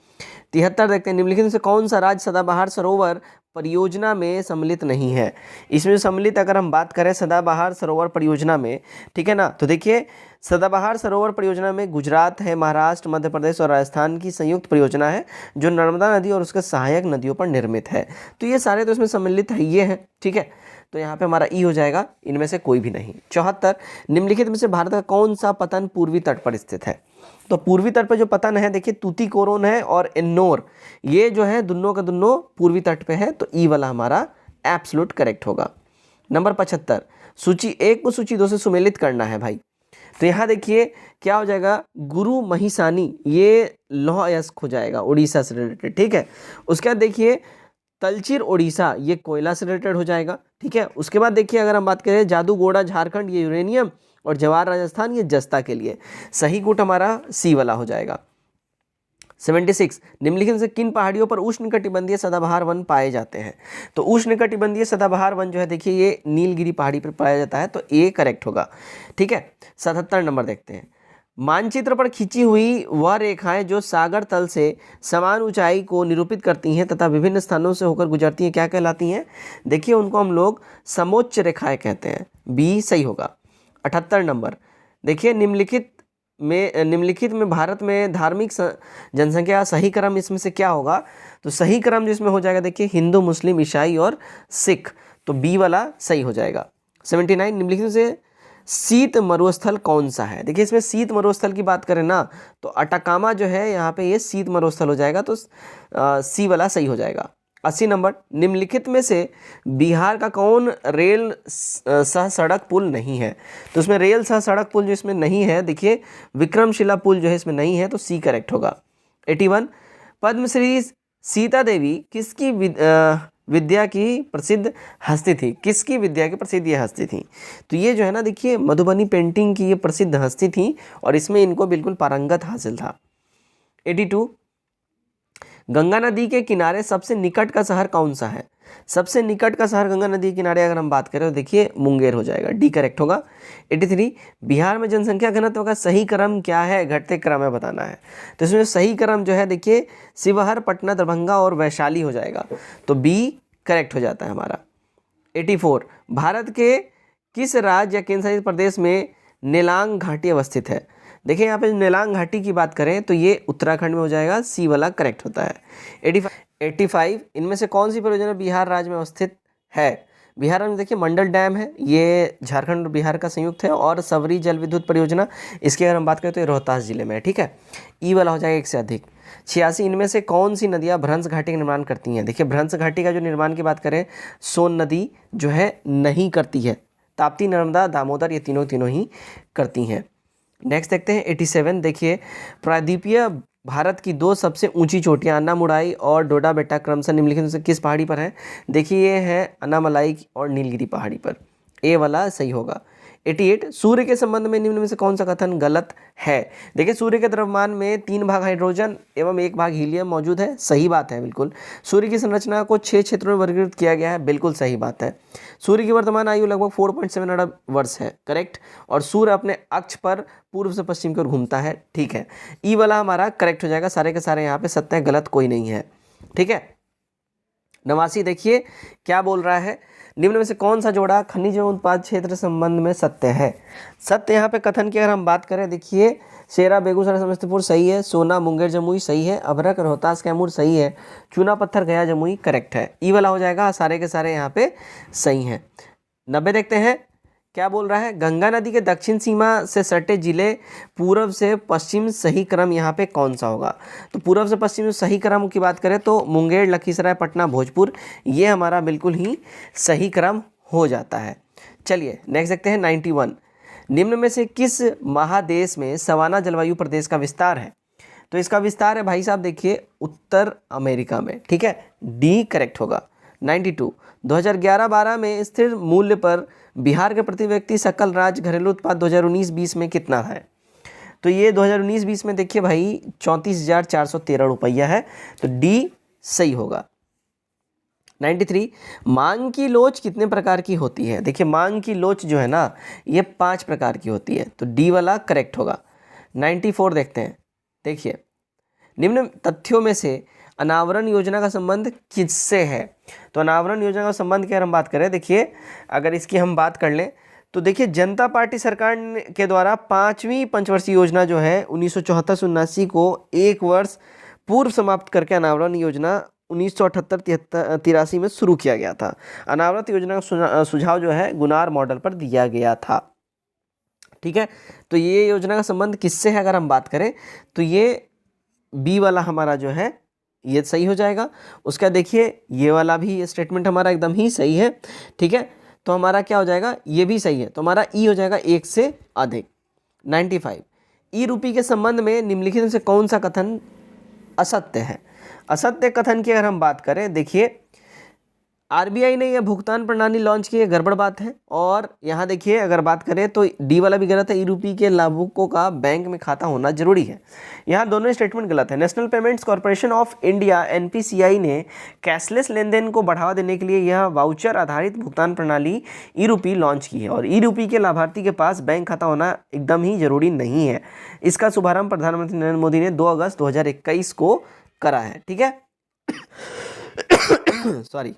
Speaker 1: 73 देखते हैं निम्नलिखित में से कौन सा राज्य सदाबहार सरोवर परियोजना में सम्मिलित नहीं है? इसमें सम्मिलित अगर हम बात करें सदाबहार सरोवर परियोजना में, ठीक है ना, तो देखिए सदाबहार सरोवर परियोजना में गुजरात है, महाराष्ट्र, मध्य प्रदेश और राजस्थान की संयुक्त परियोजना है जो नर्मदा नदी और उसके सहायक नदियों पर निर्मित है। तो ये सारे तो इसमें सम्मिलित है ये हैं। ठीक है, तो यहाँ पे हमारा ई हो जाएगा, इनमें से कोई भी नहीं। 74 निम्नलिखित में से भारत का कौन सा पतन पूर्वी तट पर स्थित है? तो पूर्वी तट पर जो पतन है देखिए तूतीकोरिन है और एन्नोर, ये जो है दोनों का दोनों पूर्वी तट पे है, तो ई वाला हमारा एब्सोल्यूट करेक्ट होगा। नंबर 75 सूची 1 को सूची 2 से सुमेलित करना है भाई, तो यहाँ देखिए क्या हो जाएगा, गुरु महिसानी ये लौह अयस्क हो जाएगा उड़ीसा से रिलेटेड। ठीक है, उसके बाद देखिए तलचिर उड़ीसा ये कोयला से रिलेटेड हो जाएगा। ठीक है, उसके बाद देखिए अगर हम बात करें जादूगोड़ा झारखंड ये यूरेनियम, और जवाहर राजस्थान ये जस्ता के लिए। सही गुट हमारा सी वाला हो जाएगा। 76 निम्नलिखित से किन पहाड़ियों पर उष्णकटिबंधीय सदाबहार वन पाए जाते हैं? तो उष्णकटिबंधीय सदाबहार वन जो है देखिए ये नीलगिरी पहाड़ी पर पाया जाता है, तो ए करेक्ट होगा। ठीक है, 77 नंबर देखते हैं मानचित्र पर खींची हुई वह रेखाएं जो सागर तल से समान ऊंचाई को निरूपित करती हैं तथा विभिन्न स्थानों से होकर गुजरती हैं क्या कहलाती हैं? देखिए उनको हम लोग समोच्च रेखाएं कहते हैं, बी सही होगा। 78 नंबर देखिए निम्नलिखित में भारत में धार्मिक जनसंख्या सही क्रम इसमें से क्या होगा? तो सही क्रम जिसमें हो जाएगा देखिए हिंदू, मुस्लिम, ईसाई और सिख, तो बी वाला सही हो जाएगा। 79 निम्नलिखित से शीत मरुस्थल कौन सा है? देखिए इसमें शीत मरुस्थल की बात करें ना तो अटाकामा जो है यहाँ पे ये शीत मरुस्थल हो जाएगा, तो सी वाला सही हो जाएगा। 80 नंबर निम्नलिखित में से बिहार का कौन रेल सह सड़क पुल नहीं है? तो इसमें रेल सह सड़क पुल जो इसमें नहीं है देखिए विक्रमशिला पुल जो है इसमें नहीं है, तो सी करेक्ट होगा। 81 पद्मश्री सीता देवी किसकी विद्या की प्रसिद्ध हस्ती थी? किसकी विद्या की प्रसिद्ध ये हस्ती थी? तो ये जो है ना देखिए मधुबनी पेंटिंग की ये प्रसिद्ध हस्ती थी और इसमें इनको बिल्कुल पारंगत हासिल था। 82, गंगा नदी के किनारे सबसे निकट का शहर कौन सा है? सबसे निकट का शहर गंगा नदी के किनारे अगर हम बात करें तो देखिए मुंगेर हो जाएगा, डी करेक्ट होगा। 83, बिहार में जनसंख्या घनत्व का सही क्रम क्या है? घटते क्रम में बताना है। तो इसमें सही क्रम जो है देखिए शिवहर, पटना, दरभंगा और वैशाली हो जाएगा, तो बी करेक्ट हो जाता है हमारा। 84, भारत के किस राज्य या केंद्र शासित प्रदेश में नेलांग घाटी अवस्थित है? देखिए यहाँ पे नेलांग घाटी की बात करें तो ये उत्तराखंड में हो जाएगा, सी वाला करेक्ट होता है। 85, इनमें से कौन सी परियोजना बिहार राज्य में अवस्थित है? बिहार में देखिए मंडल डैम है, ये झारखंड और बिहार का संयुक्त है, और सबरी जल विद्युत परियोजना इसकी अगर हम बात करें तो ये रोहतास जिले में है, ठीक है। ई वाला हो जाएगा एक से अधिक। 86, इनमें से कौन सी नदियाँ भ्रंश घाटी का निर्माण करती हैं? देखिए भ्रंश घाटी का जो निर्माण की बात करें सोन नदी जो है नहीं करती है, ताप्ती, नर्मदा, दामोदर ये तीनों ही करती हैं। नेक्स्ट देखते हैं 87, देखिए प्रायद्वीपीय भारत की दो सबसे ऊंची चोटियां अन्नामुड़ाई और डोडा बेट्टा क्रमशः निम्नलिखित में से किस पहाड़ी पर है? देखिए ये है अन्नामलाई और नीलगिरी पहाड़ी पर, ए वाला सही होगा। 88, सूर्य के संबंध में निम्न में से कौन सा कथन गलत है? देखिए सूर्य के द्रव्यमान में 3 भाग हाइड्रोजन एवं 1 भाग हीलियम मौजूद है, सही बात है बिल्कुल। सूर्य की संरचना को 6 क्षेत्रों में वर्गीकृत किया गया है, बिल्कुल सही बात है। सूर्य की वर्तमान आयु लगभग 4.7 अरब वर्ष है, करेक्ट। और सूर्य अपने अक्ष पर पूर्व से पश्चिम की ओर घूमता है, ठीक है। ई वाला हमारा करेक्ट हो जाएगा, सारे के सारे यहाँ पे सत्य है, गलत कोई नहीं है, ठीक है। 89, देखिए क्या बोल रहा है, निम्न में से कौन सा जोड़ा खनिज एवं उत्पाद क्षेत्र संबंध में सत्य है? सत्य यहाँ पे कथन की अगर हम बात करें देखिए शेरा, बेगूसराय, समस्तीपुर सही है, सोना, मुंगेर, जमुई सही है, अभरक, रोहतास, कैमूर सही है, चूना पत्थर, गया, जमुई करेक्ट है। ई वाला हो जाएगा, सारे के सारे यहाँ पे सही हैं। 90 देखते हैं क्या बोल रहा है, गंगा नदी के दक्षिण सीमा से सटे जिले पूर्व से पश्चिम सही क्रम यहाँ पे कौन सा होगा? तो पूर्व से पश्चिम में सही क्रम की बात करें तो मुंगेर, लखीसराय, पटना, भोजपुर ये हमारा बिल्कुल ही सही क्रम हो जाता है। चलिए नेक्स्ट देखते हैं 91, निम्न में से किस महादेश में सवाना जलवायु प्रदेश का विस्तार है? तो इसका विस्तार है भाई साहब देखिए उत्तर अमेरिका में, ठीक है, डी करेक्ट होगा। 92, 2011-12 में स्थिर मूल्य पर बिहार के प्रति व्यक्ति सकल राज्य घरेलू उत्पाद 2019-20 में कितना है? तो ये 2019-20 में देखिए भाई 34,413 रुपया है, तो डी सही होगा। 93, मांग की लोच कितने प्रकार की होती है? देखिए मांग की लोच जो है ना ये 5 प्रकार की होती है, तो डी वाला करेक्ट होगा। 94 देखते हैं, देखिए निम्न तथ्यों में से अनावरण योजना का संबंध किससे है? तो अनावरण योजना का संबंध की अगर हम बात करें देखिए अगर इसकी हम बात कर लें तो देखिए जनता पार्टी सरकार के द्वारा 5वीं पंचवर्षीय योजना जो है 1974-79 को 1 वर्ष पूर्व समाप्त करके अनावरण योजना 1978-83 में शुरू किया गया था। अनावृत योजना का सुझाव जो है गुनार मॉडल पर दिया गया था, ठीक है। तो ये योजना का संबंध किससे है अगर हम बात करें तो ये बी वाला हमारा जो है ये सही हो जाएगा। उसका देखिए ये वाला भी स्टेटमेंट हमारा एकदम ही सही है, ठीक है। तो हमारा क्या हो जाएगा, ये भी सही है, तो हमारा ई हो जाएगा 1 से अधिक। 95, ई रूपी के संबंध में निम्नलिखित में से कौन सा कथन असत्य है? असत्य कथन की अगर हम बात करें देखिए आरबीआई ने यह भुगतान प्रणाली लॉन्च की है, गड़बड़ बात है। और यहाँ देखिए अगर बात करें तो डी वाला भी गलत है, ई रूपी के लाभुकों का बैंक में खाता होना जरूरी है, यहाँ दोनों स्टेटमेंट गलत है। National payments corporation of India NPCI ने कैशलेस लेन देन को बढ़ावा देने के लिए यह वाउचर आधारित भुगतान प्रणाली ई रूपी लॉन्च की है और ई रूपी के लाभार्थी के पास बैंक खाता होना एकदम ही जरूरी नहीं है। इसका शुभारंभ प्रधानमंत्री नरेंद्र मोदी ने 2 अगस्त 2021 को करा है, ठीक है। सॉरी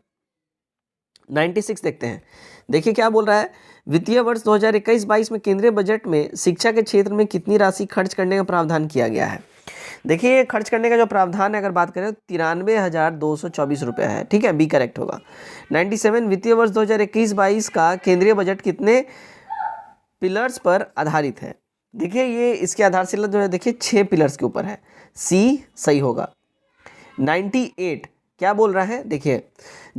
Speaker 1: 96 देखते हैं, देखिए क्या बोल रहा है, वित्तीय वर्ष 2021-22 में केंद्रीय बजट में शिक्षा के क्षेत्र में कितनी राशि खर्च करने का प्रावधान किया गया है? देखिए खर्च करने का जो प्रावधान है अगर बात करें तो 93,224 रुपये है, ठीक है, बी करेक्ट होगा। 97, वित्तीय वर्ष 2021-22 का केंद्रीय बजट कितने पिलर्स पर आधारित है? देखिए ये इसकी आधारशिला जो है देखिए 6 पिलर्स के ऊपर है, सी सही होगा। 98 क्या बोल रहा है, देखिए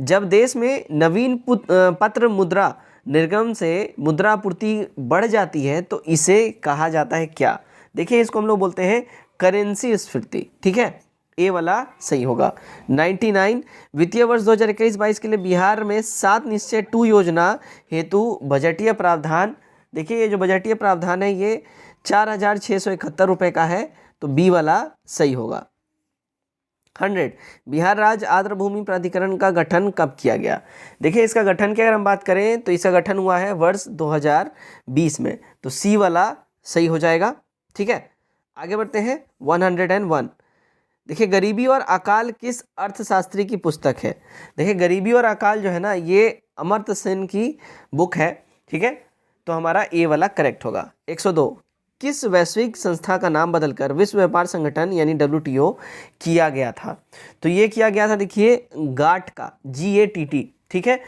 Speaker 1: जब देश में नवीन पत्र मुद्रा निर्गम से मुद्रा आपूर्ति बढ़ जाती है तो इसे कहा जाता है क्या? देखिए इसको हम लोग बोलते हैं करेंसी स्फीति, ठीक है, ए वाला सही होगा। 99 वित्तीय वर्ष 2021-22 के लिए बिहार में 7 निश्चय 2 योजना हेतु बजटीय प्रावधान, देखिए ये जो बजटीय प्रावधान है ये 4,671 रुपये का है, तो बी वाला सही होगा। 100 बिहार राज्य आर्द्र भूमि प्राधिकरण का गठन कब किया गया? देखिए इसका गठन की अगर हम बात करें तो इसका गठन हुआ है वर्ष 2020 में, तो सी वाला सही हो जाएगा। ठीक है, आगे बढ़ते हैं। 101 देखिए गरीबी और अकाल किस अर्थशास्त्री की पुस्तक है? देखिए गरीबी और अकाल जो है ना ये अमर्त्य सेन की बुक है। ठीक है, तो हमारा ए वाला करेक्ट होगा। 102 किस वैश्विक संस्था का नाम बदलकर विश्व व्यापार संगठन यानी WTO किया गया था? तो ये किया गया था देखिए गाट का, GATT। ठीक है,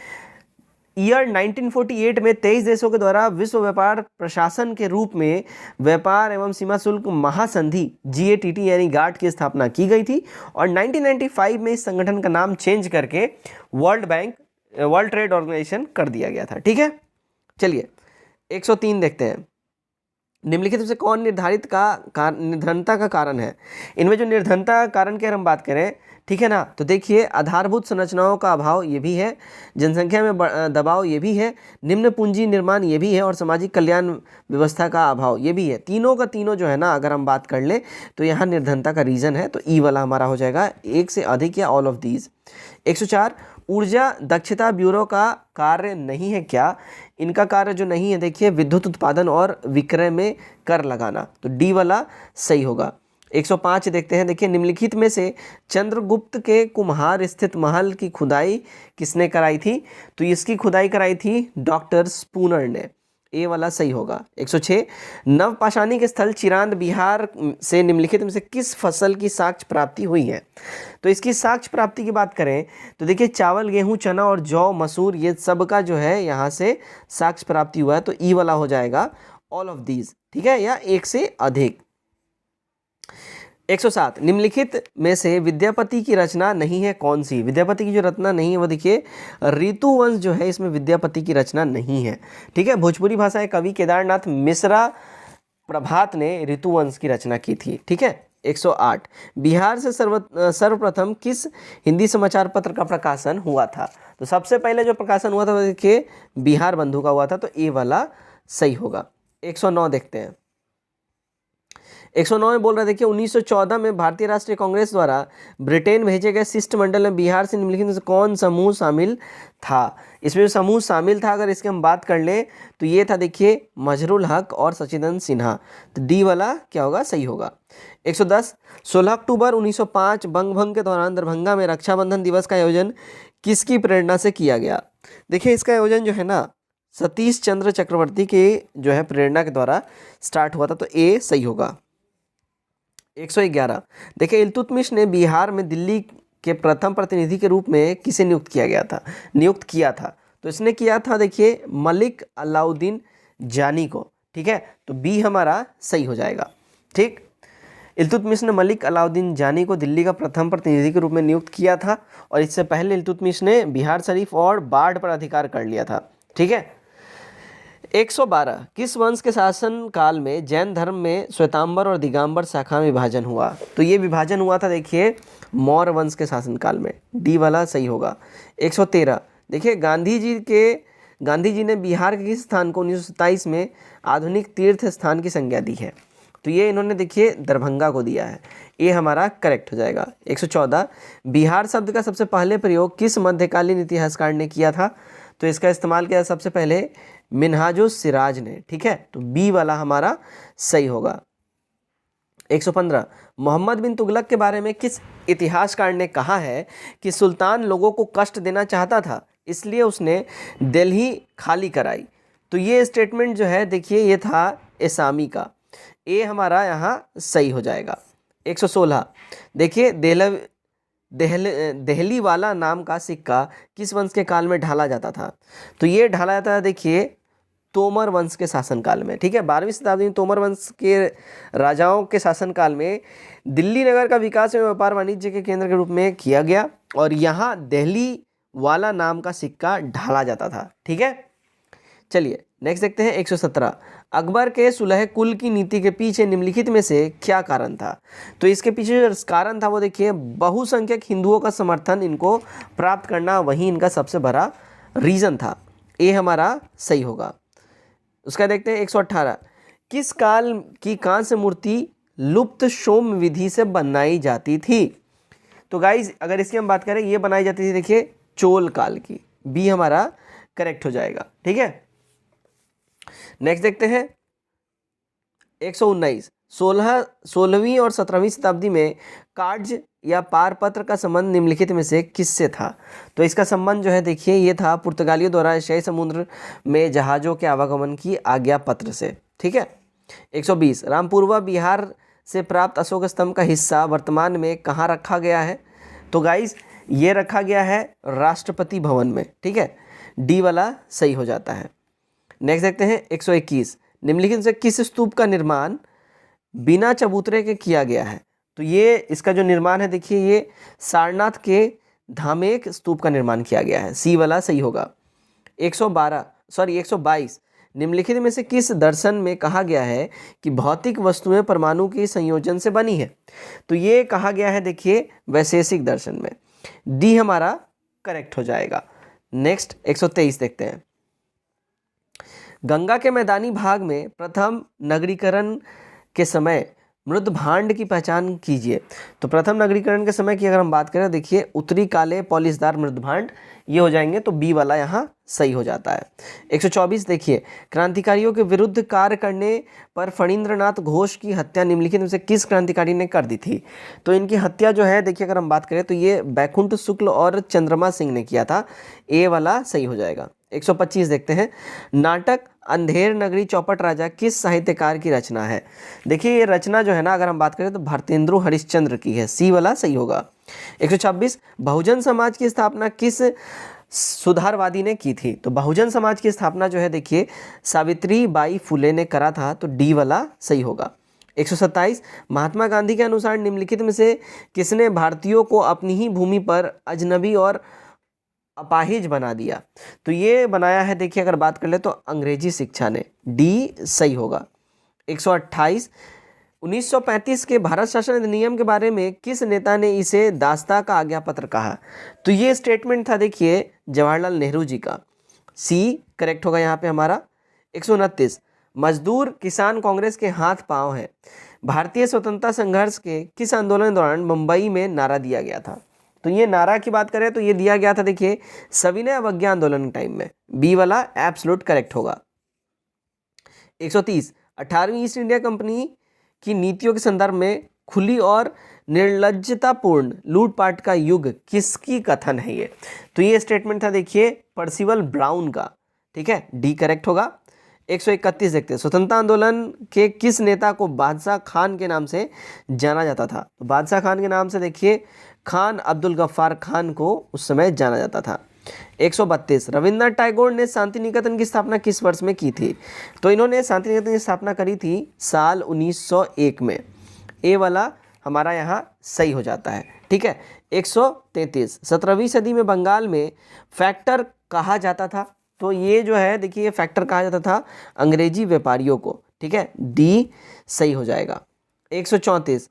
Speaker 1: ईयर 1948 में 23 देशों के द्वारा विश्व व्यापार प्रशासन के रूप में व्यापार एवं सीमा शुल्क महासंधि GATT यानी गाट की स्थापना की गई थी, और 1995 में इस संगठन का नाम चेंज करके वर्ल्ड ट्रेड ऑर्गेनाइजेशन कर दिया गया था। ठीक है, चलिए 103 देखते हैं। निम्नलिखित में से कौन निर्धनता का कारण है? इनमें जो निर्धनता का कारण की अगर हम बात करें, ठीक है ना, तो देखिए आधारभूत संरचनाओं का अभाव ये भी है, जनसंख्या में दबाव ये भी है, निम्न पूंजी निर्माण ये भी है, और सामाजिक कल्याण व्यवस्था का अभाव ये भी है। तीनों का तीनों जो है ना अगर हम बात कर लें तो यहाँ निर्धनता का रीज़न है, तो ई वाला हमारा हो जाएगा, एक से अधिक या ऑल ऑफ दीज। 104 ऊर्जा दक्षता ब्यूरो का कार्य नहीं है क्या? इनका कार्य जो नहीं है देखिए विद्युत उत्पादन और विक्रय में कर लगाना, तो डी वाला सही होगा। 105 देखते हैं। देखिए निम्नलिखित में से चंद्रगुप्त के कुम्हार स्थित महल की खुदाई किसने कराई थी? तो इसकी खुदाई कराई थी डॉक्टर स्पूनर ने, ए वाला सही होगा। 106 नवपाषाणिक स्थल चिरांद बिहार से निम्नलिखित में से किस फसल की साक्ष्य प्राप्ति हुई है? तो इसकी साक्ष्य प्राप्ति की बात करें तो देखिए चावल, गेहूं, चना और जौ, मसूर ये सब का जो है यहाँ से साक्ष्य प्राप्ति हुआ है, तो ई वाला हो जाएगा ऑल ऑफ दीज। ठीक है, या एक से अधिक। 107 निम्नलिखित में से विद्यापति की रचना नहीं है कौन सी? विद्यापति की जो रचना नहीं है वो देखिए ऋतुवंश जो है, इसमें विद्यापति की रचना नहीं है। ठीक है, भोजपुरी भाषा के कवि केदारनाथ मिश्रा प्रभात ने ऋतुवंश की रचना की थी। ठीक है। 108 बिहार से सर्वप्रथम किस हिंदी समाचार पत्र का प्रकाशन हुआ था? तो सबसे पहले जो प्रकाशन हुआ था देखिए बिहार बंधु का हुआ था, तो ए वाला सही होगा। 109 देखते हैं। 109 में बोल रहे देखिए 1914 में भारतीय राष्ट्रीय कांग्रेस द्वारा ब्रिटेन भेजे गए शिष्टमंडल में बिहार से निम्नलिखित में से कौन समूह शामिल था? इसमें जो समूह शामिल था अगर इसकी हम बात कर लें तो ये था देखिए मजहरुल हक और सचिदानंद सिन्हा, तो डी वाला क्या होगा? सही होगा। 110 16 अक्टूबर 1905 बंगभंग के दौरान दरभंगा में रक्षाबंधन दिवस का आयोजन किसकी प्रेरणा से किया गया? देखिए इसका आयोजन जो है ना सतीश चंद्र चक्रवर्ती के जो है प्रेरणा के द्वारा स्टार्ट हुआ था, तो ए सही होगा। 111 देखिए इल्तुतमिश ने बिहार में दिल्ली के प्रथम प्रतिनिधि के रूप में किसे नियुक्त किया था? तो इसने किया था देखिए मलिक अलाउद्दीन जानी को। ठीक है, तो बी हमारा सही हो जाएगा। ठीक, इल्तुतमिश ने मलिक अलाउद्दीन जानी को दिल्ली का प्रथम प्रतिनिधि के रूप में नियुक्त किया था, और इससे पहले इल्तुतमिश ने बिहार शरीफ और बाढ़ पर अधिकार कर लिया था। ठीक है। 112 किस वंश के शासन काल में जैन धर्म में श्वेतांबर और दिगंबर शाखा में विभाजन हुआ? तो ये विभाजन हुआ था देखिए मौर्य वंश के शासन काल में, डी वाला सही होगा। 113 देखिए गांधी जी ने बिहार के किस स्थान को 1927 में आधुनिक तीर्थ स्थान की संज्ञा दी है? तो ये इन्होंने देखिए दरभंगा को दिया है, ये हमारा करेक्ट हो जाएगा। 114 बिहार शब्द का सबसे पहले प्रयोग किस मध्यकालीन इतिहासकार ने किया था? तो इसका इस्तेमाल किया सबसे पहले मिन्हाजुस सिराज ने। ठीक है, तो बी वाला हमारा सही होगा। 115 मोहम्मद बिन तुगलक के बारे में किस इतिहासकार ने कहा है कि सुल्तान लोगों को कष्ट देना चाहता था इसलिए उसने दिल्ली खाली कराई? तो ये स्टेटमेंट जो है देखिए ये था एसामी का, ए हमारा यहाँ सही हो जाएगा। 116 देखिए देहली वाला नाम का सिक्का किस वंश के काल में ढाला जाता था? तो ये ढाला जाता है देखिए तोमर वंश के शासनकाल में। ठीक है, 12वीं शताब्दी में तोमर वंश के राजाओं के शासनकाल में दिल्ली नगर का विकास एवं व्यापार वाणिज्य के केंद्र के रूप में किया गया, और यहाँ दिल्ली वाला नाम का सिक्का ढाला जाता था। ठीक है, चलिए नेक्स्ट देखते हैं 117, अकबर के सुलह कुल की नीति के पीछे निम्नलिखित में से क्या कारण था। तो इसके पीछे जो कारण था वो देखिए बहुसंख्यक हिंदुओं का समर्थन इनको प्राप्त करना, वही इनका सबसे बड़ा रीज़न था। ये हमारा सही होगा। उसका देखते हैं 118, किस काल की कांस्य मूर्ति लुप्त सोम विधि से बनाई जाती थी। तो गाइज अगर इसकी हम बात करें, ये बनाई जाती थी देखिए चोल काल की, बी हमारा करेक्ट हो जाएगा। ठीक है, नेक्स्ट देखते हैं 119, 16वीं और 17वीं शताब्दी में कार्ड्स या पारपत्र का संबंध निम्नलिखित में से किससे था। तो इसका संबंध जो है देखिए ये था पुर्तगालियों द्वारा एशियाई समुद्र में जहाज़ों के आवागमन की आज्ञा पत्र से। ठीक है, 120, रामपुरवा बिहार से प्राप्त अशोक स्तंभ का हिस्सा वर्तमान में कहाँ रखा गया है। तो गाइज ये रखा गया है राष्ट्रपति भवन में। ठीक है, डी वाला सही हो जाता है। नेक्स्ट देखते हैं 121, निम्नलिखित से किस स्तूप का निर्माण बिना चबूतरे के किया गया है। तो ये इसका जो निर्माण है देखिए ये सारनाथ के धामेक स्तूप का निर्माण किया गया है, सी वाला सही होगा। 122, निम्नलिखित में से किस दर्शन में कहा गया है कि भौतिक वस्तुएं परमाणु के संयोजन से बनी है। तो ये कहा गया है देखिए वैशेषिक दर्शन में, डी हमारा करेक्ट हो जाएगा। नेक्स्ट 123 देखते हैं, गंगा के मैदानी भाग में प्रथम नगरीकरण के समय मृद भांड की पहचान कीजिए। तो प्रथम नगरीकरण के समय की अगर हम बात करें देखिए उत्तरी काले पॉलिशदार मृद भांड ये हो जाएंगे, तो बी वाला यहाँ सही हो जाता है। 124 देखिए, क्रांतिकारियों के विरुद्ध कार्य करने पर फणींद्रनाथ घोष की हत्या निम्नलिखित में से किस क्रांतिकारी ने कर दी थी। तो इनकी हत्या जो है देखिए अगर हम बात करें तो ये बैकुंठ शुक्ल और चंद्रमा सिंह ने किया था, ए वाला सही हो जाएगा। 125 देखते हैं, नाटक अंधेर नगरी चौपट राजा किस साहित्यकार की रचना है। देखिए ये रचना जो है ना अगर हम बात करें तो भारतेंदु हरिश्चंद्र की है, सी वाला सही होगा। 126, बहुजन समाज की स्थापना किस सुधारवादी ने की थी। तो बहुजन समाज की स्थापना जो है देखिए सावित्री बाई फुले ने करा था, तो डी वाला सही होगा। 127, महात्मा गांधी के अनुसार निम्नलिखित में से किसने भारतीयों को अपनी ही भूमि पर अजनबी और अपाहिज बना दिया। तो ये बनाया है देखिए अगर बात कर ले तो अंग्रेजी शिक्षा ने, डी सही होगा। 128, 1935 के भारत शासन अधिनियम के बारे में किस नेता ने इसे दास्ता का आज्ञा पत्र कहा। तो ये स्टेटमेंट था देखिए जवाहरलाल नेहरू जी का, सी करेक्ट होगा यहाँ पे हमारा। 129, मजदूर किसान कांग्रेस के हाथ पांव है। भारतीय स्वतंत्रता संघर्ष के किस आंदोलन के दौरान मुंबई में नारा दिया गया था। तो ये नारा की बात करें तो ये दिया गया था देखिए सविनय अवज्ञा आंदोलन के टाइम में, बी वाला एब्सोल्यूट करेक्ट होगा। 130, 18वीं ईस्ट इंडिया कंपनी की नीतियों के संदर्भ में खुली और निर्लज्जतापूर्ण लूटपाट का युग किसकी कथन है ये। तो ये स्टेटमेंट था देखिए पर्सिवल ब्राउन का। ठीक है, डी करेक्ट होगा। 131 देखते हैं, स्वतंत्रता आंदोलन के किस नेता को बादशाह खान के नाम से जाना जाता था। तो बादशाह खान के नाम से देखिए खान अब्दुल गफ्फार खान को उस समय जाना जाता था। 132, रविंद्रनाथ टैगोर ने शांति निकेतन की स्थापना किस वर्ष में की थी। तो इन्होंने शांति निकेतन की स्थापना करी थी साल 1901 में, ए वाला हमारा यहाँ सही हो जाता है। ठीक है, 133, 17वीं सदी में बंगाल में फैक्टर कहा जाता था। तो ये जो है देखिए ये फैक्टर कहा जाता था अंग्रेजी व्यापारियों को। ठीक है, डी सही हो जाएगा। 134,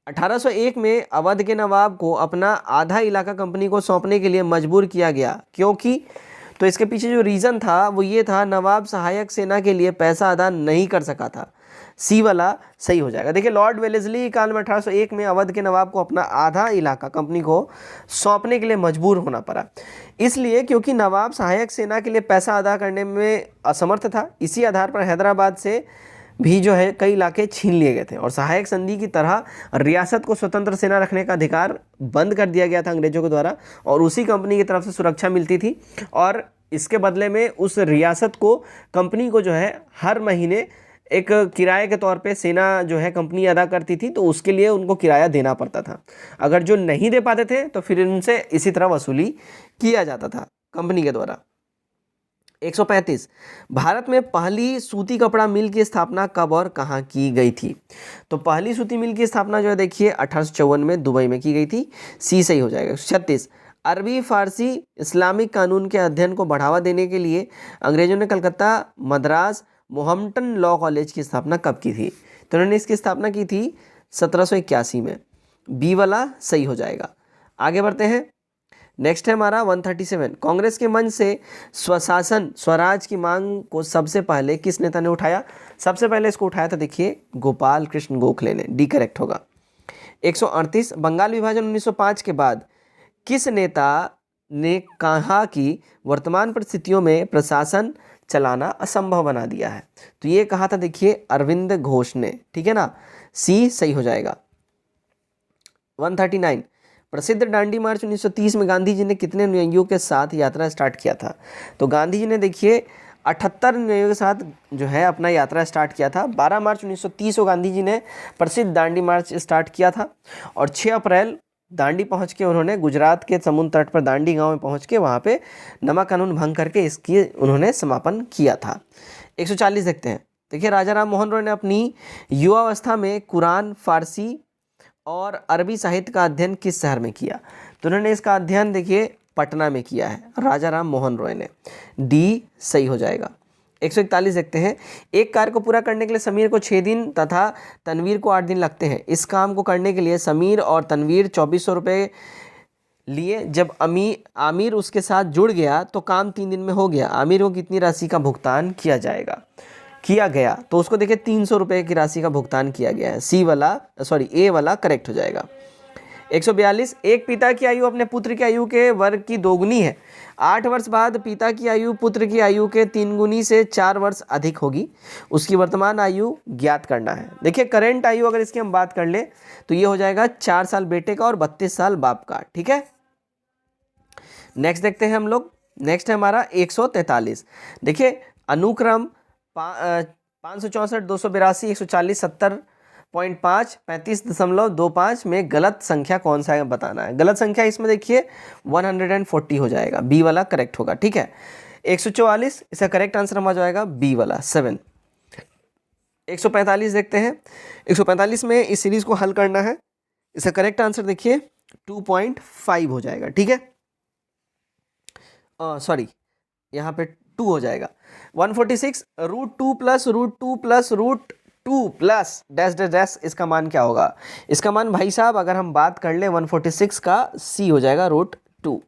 Speaker 1: 1801 में अवध के नवाब को अपना आधा इलाका कंपनी को सौंपने के लिए मजबूर किया गया, क्योंकि तो इसके पीछे जो रीज़न था वो ये था नवाब सहायक सेना के लिए पैसा अदा नहीं कर सका था, सी वाला सही हो जाएगा। देखिए लॉर्ड वेलेस्ली काल में 1801 में अवध के नवाब को अपना आधा इलाका कंपनी को सौंपने के लिए मजबूर होना पड़ा, इसलिए क्योंकि नवाब सहायक सेना के लिए पैसा अदा करने में असमर्थ था। इसी आधार पर हैदराबाद से भी जो है कई इलाके छीन लिए गए थे और सहायक संधि की तरह रियासत को स्वतंत्र सेना रखने का अधिकार बंद कर दिया गया था अंग्रेजों के द्वारा, और उसी कंपनी की तरफ से सुरक्षा मिलती थी और इसके बदले में उस रियासत को कंपनी को जो है हर महीने एक किराए के तौर पे सेना जो है कंपनी अदा करती थी, तो उसके लिए उनको किराया देना पड़ता था। अगर जो नहीं दे पाते थे तो फिर इनसे इसी तरह वसूली किया जाता था कंपनी के द्वारा। 135, भारत में पहली सूती कपड़ा मिल की स्थापना कब और कहाँ की गई थी। तो पहली सूती मिल की स्थापना जो है देखिए 1854 में दुबई में की गई थी, सी सही हो जाएगा। 36, अरबी फारसी इस्लामिक कानून के अध्ययन को बढ़ावा देने के लिए अंग्रेजों ने कलकत्ता, मद्रास, मोहम्मटन लॉ कॉलेज की स्थापना कब की थी? तो उन्होंने इसकी स्थापना की थी 1781 में। बी वाला सही हो जाएगा। आगे बढ़ते हैं। नेक्स्ट है हमारा 137। कांग्रेस के मंच से स्वशासन स्वराज की मांग को सबसे पहले किस नेता ने उठाया? सबसे पहले इसको उठाया था, देखिए, गोपाल कृष्ण गोखले ने। डी करेक्ट होगा। 138। बंगाल विभाजन 1905 के बाद किस नेता ने कहा कि वर्तमान परिस्थितियों में प्रशासन चलाना असंभव बना दिया है? तो ये कहा था, देखिए, अरविंद घोष ने। ठीक है ना, सी सही हो जाएगा। 139। प्रसिद्ध दांडी मार्च 1930 में गांधी जी ने कितने अनुयायियों के साथ यात्रा स्टार्ट किया था? तो गांधी जी ने, देखिए, 78 अनुयायियों के साथ जो है अपना यात्रा स्टार्ट किया था। 12 मार्च 1930 को गांधी जी ने प्रसिद्ध दांडी मार्च स्टार्ट किया था और 6 अप्रैल दांडी पहुंच के उन्होंने गुजरात के समुद्र तट पर दांडी गांव में पहुंच के वहां पे नमक कानून भंग करके इसकी उन्होंने समापन किया था। 140 देखते हैं। देखिए, राजा राम मोहन रॉय ने अपनी युवावस्था में कुरान, फारसी और अरबी साहित्य का अध्ययन किस शहर में किया? तो उन्होंने इसका अध्ययन, देखिए, पटना में किया है, राजा राम मोहन रॉय ने। डी सही हो जाएगा। 141 देखते हैं। एक कार्य को पूरा करने के लिए समीर को 6 दिन तथा तनवीर को 8 दिन लगते हैं। इस काम को करने के लिए समीर और तनवीर 2400 रुपये लिए। जब आमिर उसके साथ जुड़ गया तो काम 3 दिन में हो गया। आमिर को कितनी राशि का भुगतान किया गया? तो उसको देखिए 300 रुपये की राशि का भुगतान किया गया है। ए वाला करेक्ट हो जाएगा। 142। एक पिता की आयु अपने पुत्र की आयु के वर्ग की दोगुनी है। 8 वर्ष बाद पिता की आयु पुत्र की आयु के 3 गुनी से 4 वर्ष अधिक होगी। उसकी वर्तमान आयु ज्ञात करना है। देखिए, करेंट आयु अगर इसकी हम बात कर ले तो ये हो जाएगा 4 साल बेटे का और 32 साल बाप का। ठीक है, नेक्स्ट देखते हैं हम लोग। नेक्स्ट है हमारा 143। देखिए, अनुक्रम 564, 282, 140, 70.5, 35.25 में गलत संख्या कौन सा है बताना है। गलत संख्या इसमें देखिए 140 हो जाएगा। बी वाला करेक्ट होगा। ठीक है। 144, इसका करेक्ट आंसर हमारा जाएगा बी वाला 7। 145 देखते हैं। 145 में इस सीरीज को हल करना है। इसका करेक्ट आंसर देखिए 2.5 हो जाएगा। ठीक है, सॉरी, यहाँ पे 2 हो जाएगा। 146, √2 plus √2 plus √2 plus dash dash dash, इसका मान क्या होगा? इसका मान भाई साहब अगर हम बात कर ले 146 का, सी हो जाएगा √2।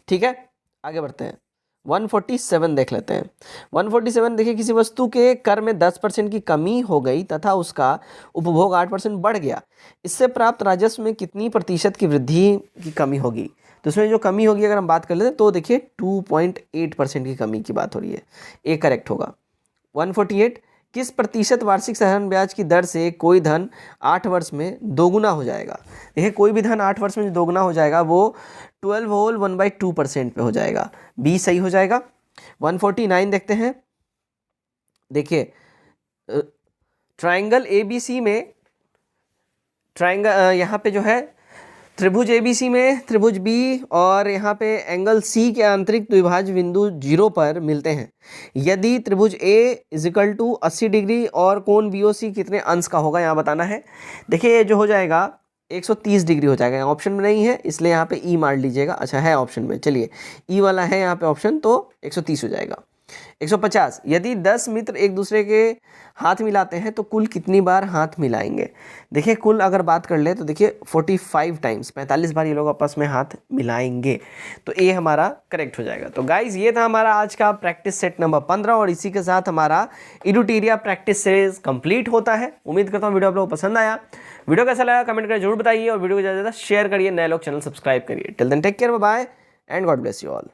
Speaker 1: ठीक है, आगे बढ़ते हैं। 147 देख लेते हैं। 147 देखिए, किसी वस्तु के कर में 10% की कमी हो गई तथा उसका उपभोग 8% बढ़ गया। इससे प्राप्त राजस्व में कितनी प्रतिशत की वृद्धि की कमी होगी? तो इसमें जो कमी होगी अगर हम बात कर लेते हैं तो देखिए 2.8% की कमी की बात हो रही है। ए करेक्ट होगा। 148, किस प्रतिशत वार्षिक साधारण ब्याज की दर से कोई धन 8 वर्ष में दोगुना हो जाएगा? देखिए, कोई भी धन 8 वर्ष में दोगुना हो जाएगा वो 12 होल 1/2% पे हो जाएगा। बी सही हो जाएगा। 149 देखते हैं। देखिए, ट्राइंगल ABC में यहाँ पे जो है त्रिभुज ABC में त्रिभुज B और यहाँ पे एंगल C के आंतरिक द्विभाज्य बिंदु 0 पर मिलते हैं। यदि त्रिभुज A = 80 डिग्री और कोण BOC कितने अंश का होगा यहाँ बताना है। देखिए, ये जो हो जाएगा 130 डिग्री हो जाएगा। ऑप्शन में नहीं है इसलिए यहाँ पे E मार लीजिएगा। अच्छा, है ऑप्शन में, चलिए E वाला है यहाँ पे ऑप्शन, तो 130 हो जाएगा। 150, यदि 10 मित्र एक दूसरे के हाथ मिलाते हैं तो कुल कितनी बार हाथ मिलाएंगे? देखिए, कुल अगर बात कर ले तो देखिए 45 टाइम्स, 45 बार ये लोग आपस में हाथ मिलाएंगे। तो ये हमारा करेक्ट हो जाएगा। तो गाइज, ये था हमारा आज का प्रैक्टिस सेट नंबर 15 और इसी के साथ हमारा इडुटीरिया प्रैक्टिस सीरीज कंप्लीट होता है। उम्मीद करता हूँ वीडियो आप लोगों को पसंद आया। वीडियो कैसा लगा कमेंट करके जरूर बताइए और वीडियो को ज़्यादा से ज़्यादा शेयर करिए। नए लोग चैनल सब्सक्राइब करिए। Till then take care, bye and God bless you all.